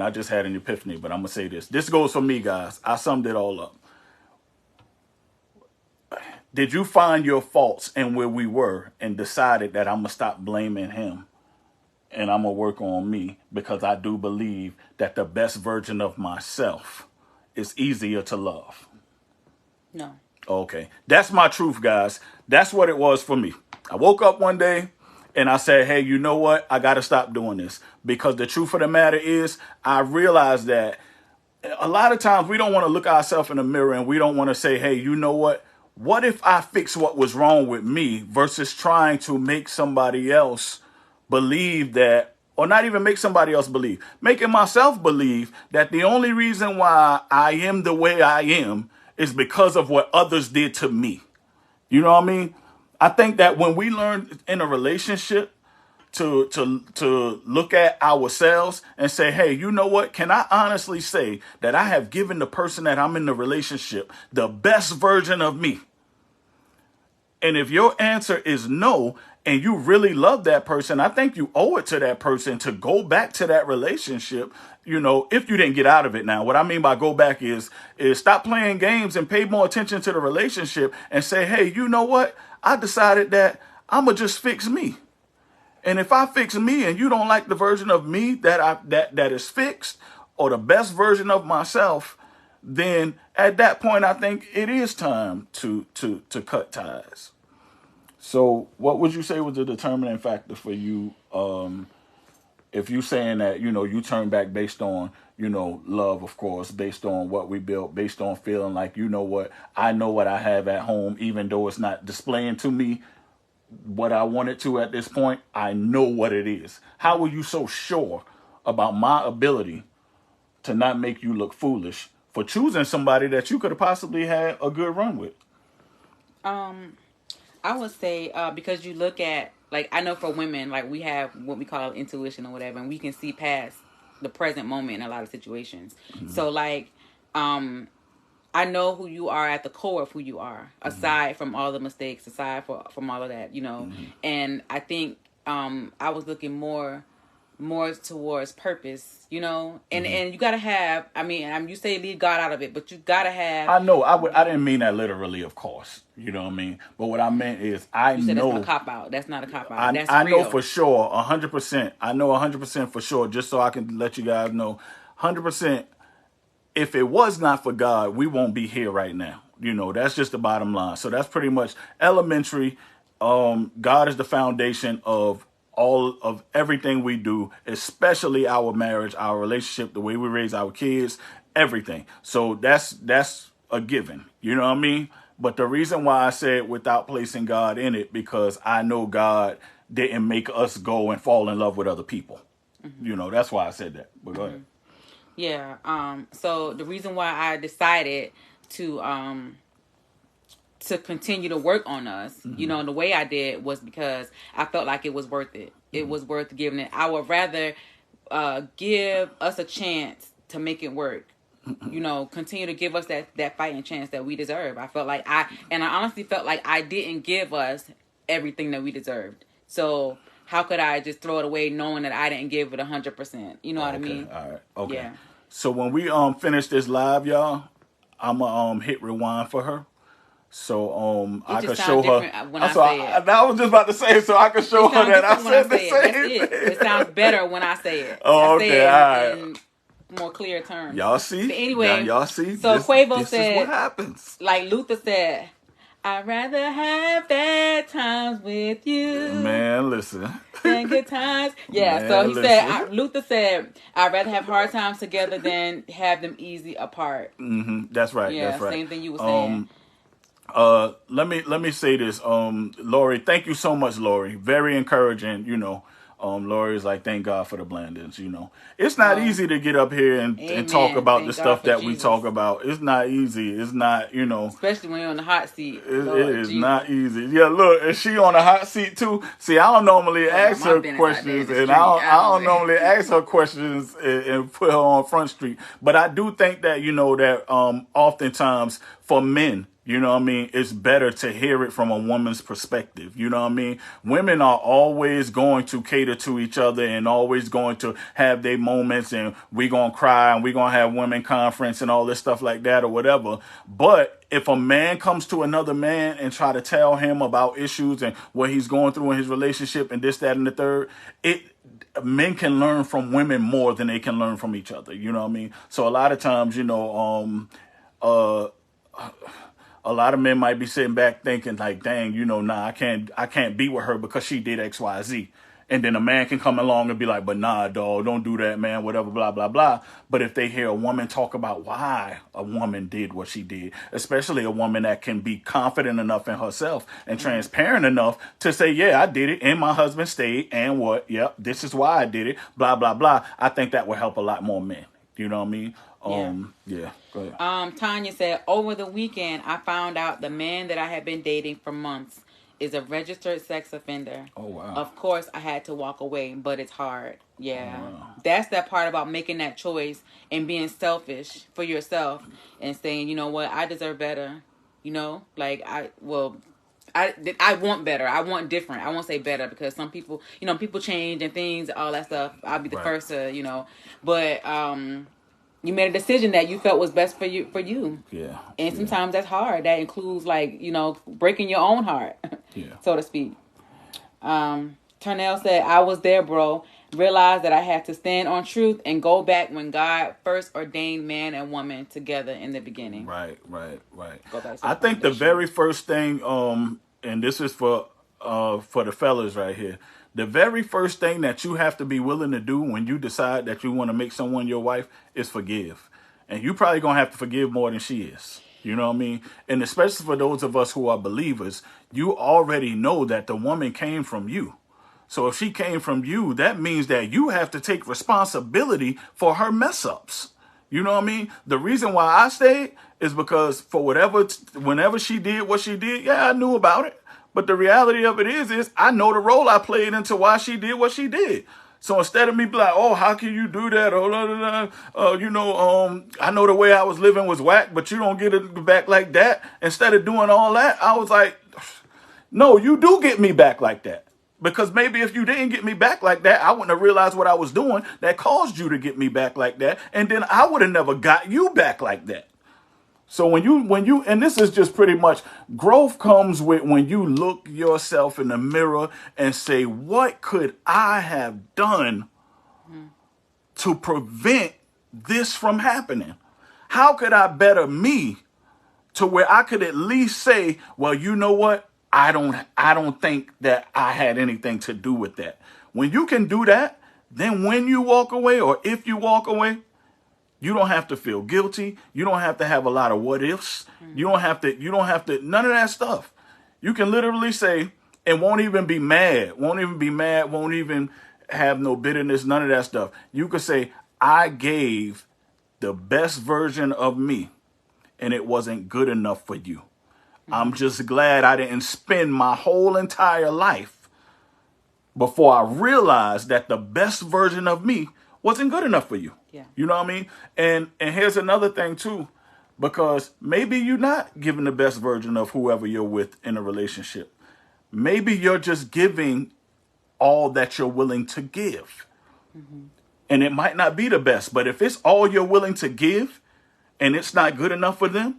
I just had an epiphany, but I'm going to say this. This goes for me, guys. I summed it all up. Did you find your faults in where we were and decided that I'm going to stop blaming him and I'm going to work on me, because I do believe that the best version of myself is easier to love? No. Okay. That's my truth, guys. That's what it was for me. I woke up one day and I said, hey, you know what? I got to stop doing this, because the truth of the matter is I realized that a lot of times we don't want to look ourselves in the mirror and we don't want to say, hey, you know what? What if I fix what was wrong with me, versus trying to make somebody else believe that, or not even make somebody else believe, making myself believe that the only reason why I am the way I am is because of what others did to me. You know what I mean? I think that when we learn in a relationship to look at ourselves and say, hey, you know what? Can I honestly say that I have given the person that I'm in the relationship the best version of me? And if your answer is no, and you really love that person, I think you owe it to that person to go back to that relationship, if you didn't get out of it. Now, what I mean by go back is stop playing games and pay more attention to the relationship and say, hey, you know what? I decided that I'm going to just fix me. And if I fix me and you don't like the version of me that is fixed, or the best version of myself, then at that point, I think it is time to cut ties. So what would you say was the determining factor for you? If you saying that, you turn back based on, love, of course, based on what we built, based on feeling like, you know what, I know what I have at home, even though it's not displaying to me what I wanted to at this point, I know what it is. How were you so sure about my ability to not make you look foolish for choosing somebody that you could have possibly had a good run with? I would say because you look at, like, I know for women, like, we have what we call intuition or whatever, and we can see past the present moment in a lot of situations. So, like, I know who you are at the core of who you are, aside from all the mistakes, aside from all of that, And I think I was looking more towards purpose, and you gotta have. I mean, you say leave God out of it, but you gotta have. I know. I didn't mean that literally, of course. You know what I mean. But what I meant is, You said that's not a cop out. That's not a cop out. That's I real. know for sure, 100%. I know 100% for sure. Just so I can let you guys know, 100%. If it was not for God, we won't be here right now. That's just the bottom line. So that's pretty much elementary. God is the foundation of all of everything we do, especially our marriage, our relationship, the way we raise our kids, everything. So that's a given. You know what I mean? But the reason why I said without placing God in it, because I know God didn't make us go and fall in love with other people. That's why I said that. But go ahead. Yeah. So the reason why I decided to continue to work on us, you know, the way I did was because I felt like it was worth it. It was worth giving it. I would rather give us a chance to make it work. You know, continue to give us that fighting chance that we deserve. I felt like I honestly felt like I didn't give us everything that we deserved. So how could I just throw it away knowing that I didn't give it 100%? You know what I Okay, mean? all right, okay. Yeah. So when we finish this live, y'all, I'ma hit rewind for her. So It I just could sounds show her. different when I So say it. I was just about to say, so I could show It her sounds that I different when I said the say it. That's same it. thing. It sounds better when I say it. Oh, I okay, say all it right. in more clear terms. Y'all see? But Now anyway, y'all see? so Quavo This is what said, happens. like Luther said, I'd rather have bad times with you Man, listen. than good times. Yeah, so Man, he listen. said, Luther said, I'd rather have hard times together than have them easy apart. That's right. Yeah, That's right. same thing you were saying. Let me say this. Lori, thank you so much, Lori. Very encouraging, you know. Lori's like, thank God for the Blandons, you know. It's not Oh, easy to get up here and talk amen. about the Thank God stuff for that we Jesus. talk about. It's not easy. It's not, you know. Especially when you're on the hot seat. It Lord is Jesus. not easy. Yeah, look, is she on the hot seat too? See, I don't normally Talking about ask my her business out there in questions, the and street. I I don't don't normally ask her questions and put her on Front Street. But I do think that, you know, that oftentimes for men, you know what I mean, it's better to hear it from a woman's perspective. You know what I mean? Women are always going to cater to each other and always going to have their moments, and we going to cry and we going to have women conference and all this stuff like that or whatever. But if a man comes to another man and try to tell him about issues and what he's going through in his relationship and this, that, and the third, men can learn from women more than they can learn from each other. You know what I mean? So a lot of times, you know, a lot of men might be sitting back thinking like, dang, you know, nah, I can't be with her because she did X, Y, Z. And then a man can come along and be like, but nah, dog, don't do that, man, whatever, blah, blah, blah. But if they hear a woman talk about why a woman did what she did, especially a woman that can be confident enough in herself and transparent enough to say, yeah, I did it and my husband stayed and what, yep, this is why I did it, blah, blah, blah. I think that will help a lot more men. You know what I mean? Yeah. Yeah, go ahead. Tanya said, over the weekend, I found out the man that I had been dating for months is a registered sex offender. Oh, wow. Of course, I had to walk away, but it's hard. Yeah. Oh, wow. That's that part about making that choice and being selfish for yourself and saying, you know what, I deserve better. You know, like, I want better. I want different. I won't say better because some people, you know, people change and things, all that stuff. I'll be the Right. first to, you know, but, you made a decision that you felt was best for you. Yeah. And sometimes that's hard. That includes, like, you know, breaking your own heart, Yeah. so to speak. Turnell said, I was there, bro. Realized that I had to stand on truth and go back when God first ordained man and woman together in the beginning. Right. Go back to I the think the foundation. very first thing, and this is for the fellas right here. The very first thing that you have to be willing to do when you decide that you want to make someone your wife is forgive. And you probably gonna have to forgive more than she is. You know what I mean? And especially for those of us who are believers, you already know that the woman came from you. So if she came from you, that means that you have to take responsibility for her mess ups. You know what I mean? The reason why I stayed is because for whenever she did what she did, yeah, I knew about it. But the reality of it is I know the role I played into why she did what she did. So instead of me be like, oh, how can you do that? Oh, you know, I know the way I was living was whack, but you don't get it back like that. Instead of doing all that, I was like, no, you do get me back like that. Because maybe if you didn't get me back like that, I wouldn't have realized what I was doing that caused you to get me back like that. And then I would have never got you back like that. So when you, and this is just pretty much growth comes with when you look yourself in the mirror and say, what could I have done to prevent this from happening? How could I better me to where I could at least say, well, you know what? I don't think that I had anything to do with that. When you can do that, then when you walk away or if you walk away, you don't have to feel guilty. You don't have to have a lot of what ifs. You don't have to, none of that stuff. You can literally say, and won't even be mad, won't even have no bitterness, none of that stuff. You could say, I gave the best version of me and it wasn't good enough for you. I'm just glad I didn't spend my whole entire life before I realized that the best version of me wasn't good enough for you. Yeah. You know what I mean? And here's another thing too, because maybe you're not giving the best version of whoever you're with in a relationship. Maybe you're just giving all that you're willing to give. And it might not be the best, but if it's all you're willing to give and it's not good enough for them,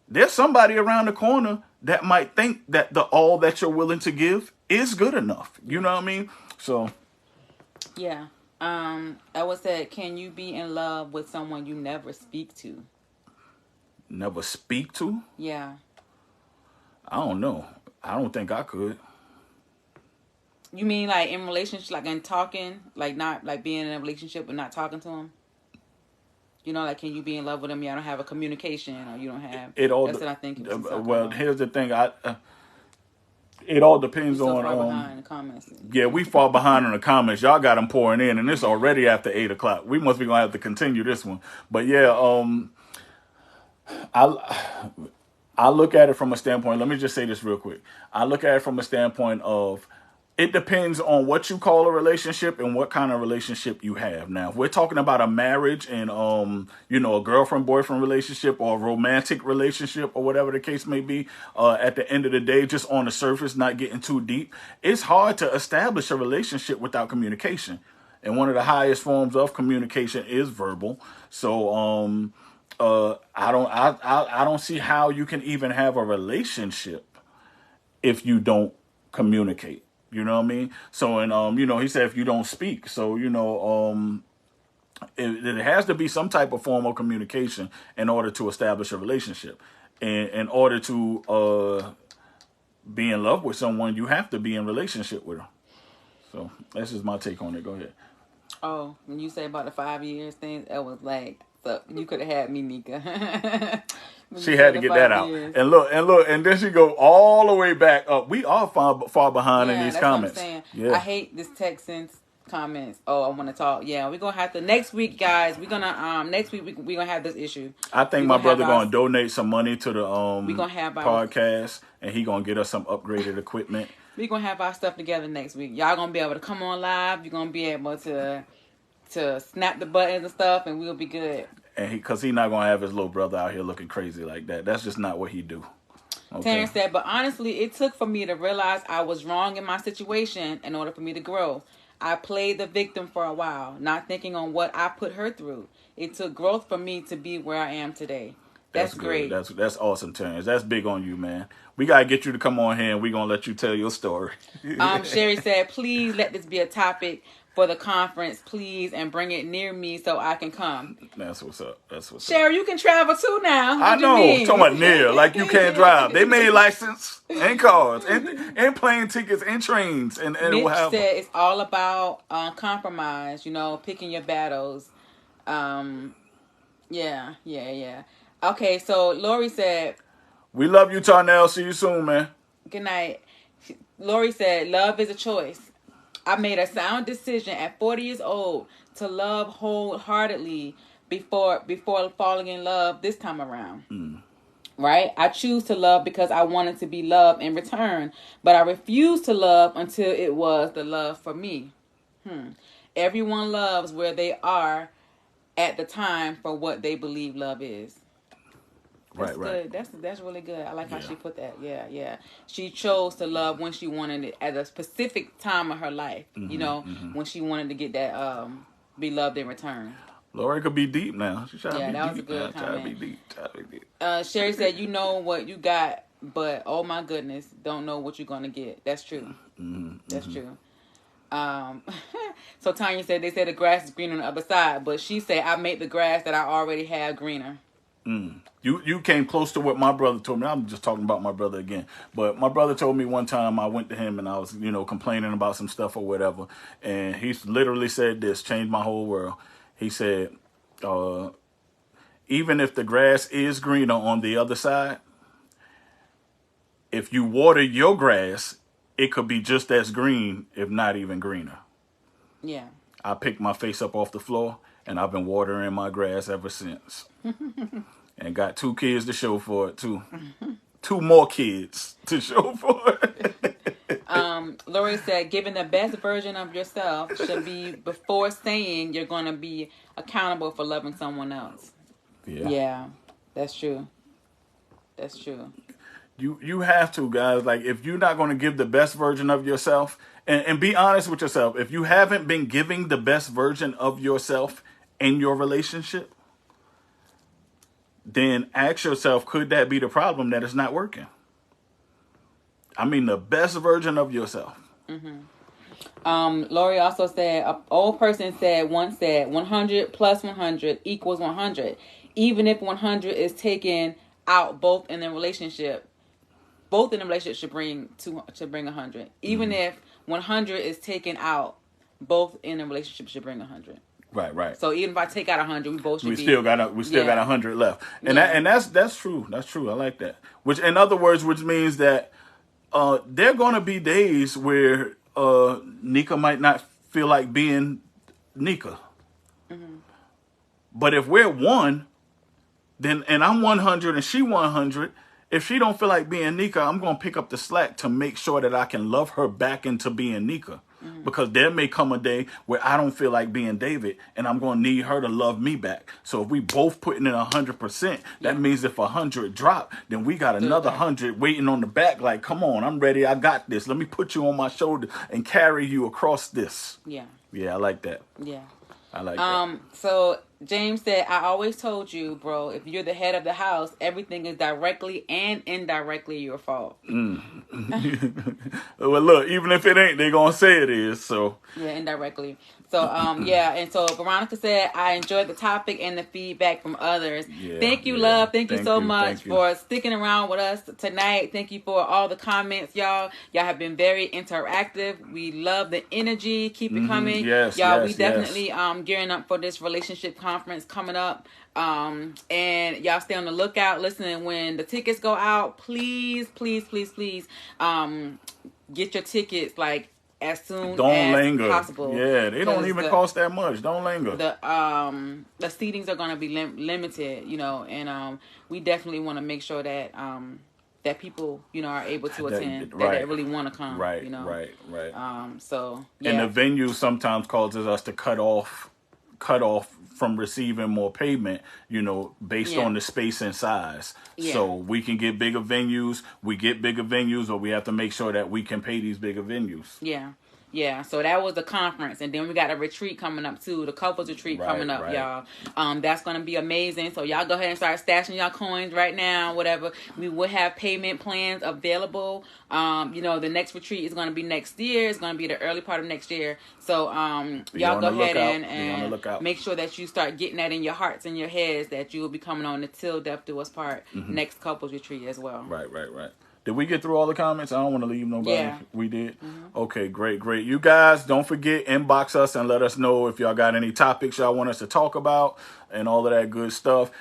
there's somebody around the corner that might think that the all that you're willing to give is good enough. You know what I mean? So Yeah. I would say, can you be in love with someone you never speak to? never speak to? Yeah. I don't know. I don't think I could. You mean like in relationship, like in talking, like not like being in a relationship but not talking to them? You know, like can you be in love with them? You don't have a communication, or you don't have. It all. That's what I think. Well, here's the thing. It all depends so on. far behind the comments. Yeah, we fall behind on the comments. Y'all got them pouring in, and it's already after 8:00. We must be gonna have to continue this one. But yeah, I look at it from a standpoint. Let me just say this real quick. I look at it from a standpoint of it depends on what you call a relationship and what kind of relationship you have. Now, if we're talking about a marriage and a girlfriend boyfriend relationship or a romantic relationship or whatever the case may be, at the end of the day, just on the surface, not getting too deep, it's hard to establish a relationship without communication. And one of the highest forms of communication is verbal. So I don't see how you can even have a relationship if you don't communicate. You know what I mean? So, and, he said if you don't speak. So, it has to be some type of form of communication in order to establish a relationship. And in order to be in love with someone, you have to be in relationship with them. So that's just my take on it. Go ahead. Oh, when you say about the 5 years thing, that was like, so you could have had me, Nika. She had to get that out. And look, and then she go all the way back up. We are far behind in these comments. What I'm saying. Yeah. I hate this Texans comments. Oh, I want to talk. Yeah, we're gonna have to next week, guys. We're gonna next week we're gonna have this issue. I think my brother gonna donate some money to the we gonna have podcast, and he gonna get us some upgraded equipment. We're gonna have our stuff together next week. Y'all gonna be able to come on live. You're gonna be able to snap the buttons and stuff, and we'll be good. And because he's not gonna have his little brother out here looking crazy like that. That's just not what he do. Okay. Terrence said, but honestly, it took for me to realize I was wrong in my situation in order for me to grow. I played the victim for a while, not thinking on what I put her through. It took growth for me to be where I am today. That's great. That's awesome, Terrence. That's big on you, man. We gotta get you to come on here, and we're gonna let you tell your story. Sherry said, please let this be a topic for the conference, please, and bring it near me so I can come. That's what's up. Sherry, you can travel too now. I know. Talking about near, like you can't drive. They made license and cars and plane tickets and trains and Mitch whatever. said it's all about compromise. Picking your battles. Yeah. Okay, so Lori said, we love you, Tarnell. See you soon, man. Good night. Lori said, love is a choice. I made a sound decision at 40 years old to love wholeheartedly before falling in love this time around. Right? I choose to love because I wanted to be loved in return, but I refused to love until it was the love for me. Everyone loves where they are at the time for what they believe love is. That's right. Good. That's really good. I like how she put that. Yeah. She chose to love when she wanted it at a specific time of her life. When she wanted to get that be loved in return. Lori could be deep now. She's trying to be that was deep. a good comment. Trying to be deep. Sherry said, "You know what you got, but oh my goodness, don't know what you're gonna get." That's true. That's true. So Tanya said they said the grass is green on the other side, but she said I make the grass that I already have greener. You came close to what my brother told me. I'm just talking about my brother again. But my brother told me one time I went to him and I was, complaining about some stuff or whatever. And he literally said this, changed my whole world. He said, even if the grass is greener on the other side, if you water your grass, it could be just as green, if not even greener. Yeah. I picked my face up off the floor and I've been watering my grass ever since. And got 2 kids to show for it too. 2 more kids to show for it. Lori said, giving the best version of yourself should be before saying you're going to be accountable for loving someone else. Yeah, that's true. That's true. You have to, guys. Like, if you're not going to give the best version of yourself, and be honest with yourself, if you haven't been giving the best version of yourself in your relationship, then ask yourself, could that be the problem, that it's not working? I mean, the best version of yourself. Lori also said, an old person once said, 100 plus 100 equals 100. Even if 100 is taken out both in the relationship should bring 100. Even if 100 is taken out, both in a relationship should bring 100. Right. So even if I take out 100, we both should we still got 100 left, and that's true. That's true. I like that. Which, in other words, which means that there are going to be days where Nika might not feel like being Nika. But if we're one, then, and I'm 100 and she 100. If she don't feel like being Nika, I'm going to pick up the slack to make sure that I can love her back into being Nika. Because there may come a day where I don't feel like being David, and I'm going to need her to love me back. So if we both putting in 100%, that means if 100 drop, then we got another 100 waiting on the back. Like, come on, I'm ready. I got this. Let me put you on my shoulder and carry you across this. Yeah, I like that. Yeah. I like that. So James said, I always told you, bro, if you're the head of the house, everything is directly and indirectly your fault. Well, look, even if it ain't, they gonna say it is. So yeah, indirectly. So and so Veronica said, I enjoyed the topic and the feedback from others. Thank you, love. Thank you so much for sticking around with us tonight. Thank you for all the comments, y'all. Y'all have been very interactive. We love the energy. Keep it coming. Y'all, we definitely gearing up for this relationship conference coming up. And y'all stay on the lookout. Listen, when the tickets go out, please get your tickets like as soon as possible. Yeah, they don't even cost that much. Don't linger. The seatings are going to be limited, and we definitely want to make sure that that people, are able to attend, that really want to come. Right. So and the venue sometimes causes us to cut off from receiving more payment, based on the space and size. So we can get bigger venues. We get bigger venues, but we have to make sure that we can pay these bigger venues. Yeah, so that was the conference, and then we got a retreat coming up too, the couples retreat coming up, y'all. That's going to be amazing. So y'all go ahead and start stashing y'all coins right now, whatever. We will have payment plans available. The next retreat is going to be next year. It's going to be the early part of next year. So y'all go ahead and make sure that you start getting that in your hearts and your heads that you will be coming on the Till Death Do Us Part next couples retreat as well. Right. Did we get through all the comments? I don't want to leave nobody. Yeah. We did? Okay, great. You guys, don't forget, inbox us and let us know if y'all got any topics y'all want us to talk about and all of that good stuff.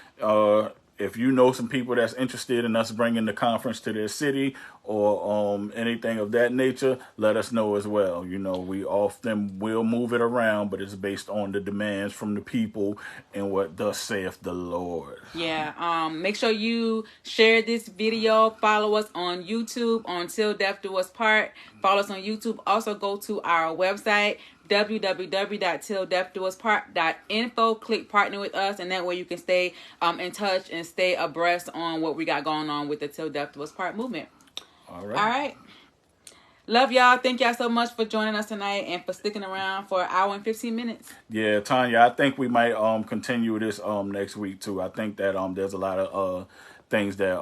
If you know some people that's interested in us bringing the conference to their city or anything of that nature, let us know as well. We often will move it around, but it's based on the demands from the people and what thus saith the Lord. Yeah. Make sure you share this video. Follow us on YouTube on Till Death Do Us Part. Follow us on YouTube. Also go to our website, www.tilldeathdouspart.info. Click partner with us, and that way you can stay in touch and stay abreast on what we got going on with the Till Death Do Us Part movement. All right. Love y'all. Thank y'all so much for joining us tonight and for sticking around for an hour and 15 minutes. Yeah, Tanya, I think we might continue this next week too. I think that there's a lot of things that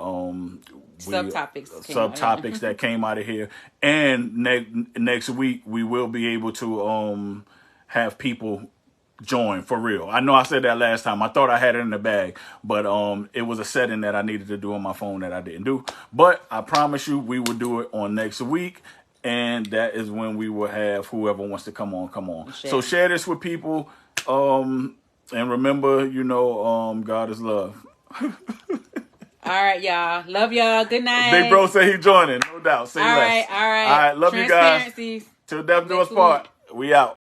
subtopics that came out of here. And next week we will be able to have people join for real. I know I said that last time. I thought I had it in the bag, but it was a setting that I needed to do on my phone that I didn't do. But I promise you we will do it on next week. And that is when we will have whoever wants to come on. So share this with people. And remember, God is love. All right, y'all. Love y'all. Good night. Big bro say he joining, no doubt. Say less. All right. All right. Love you guys. Till death do us part. We out.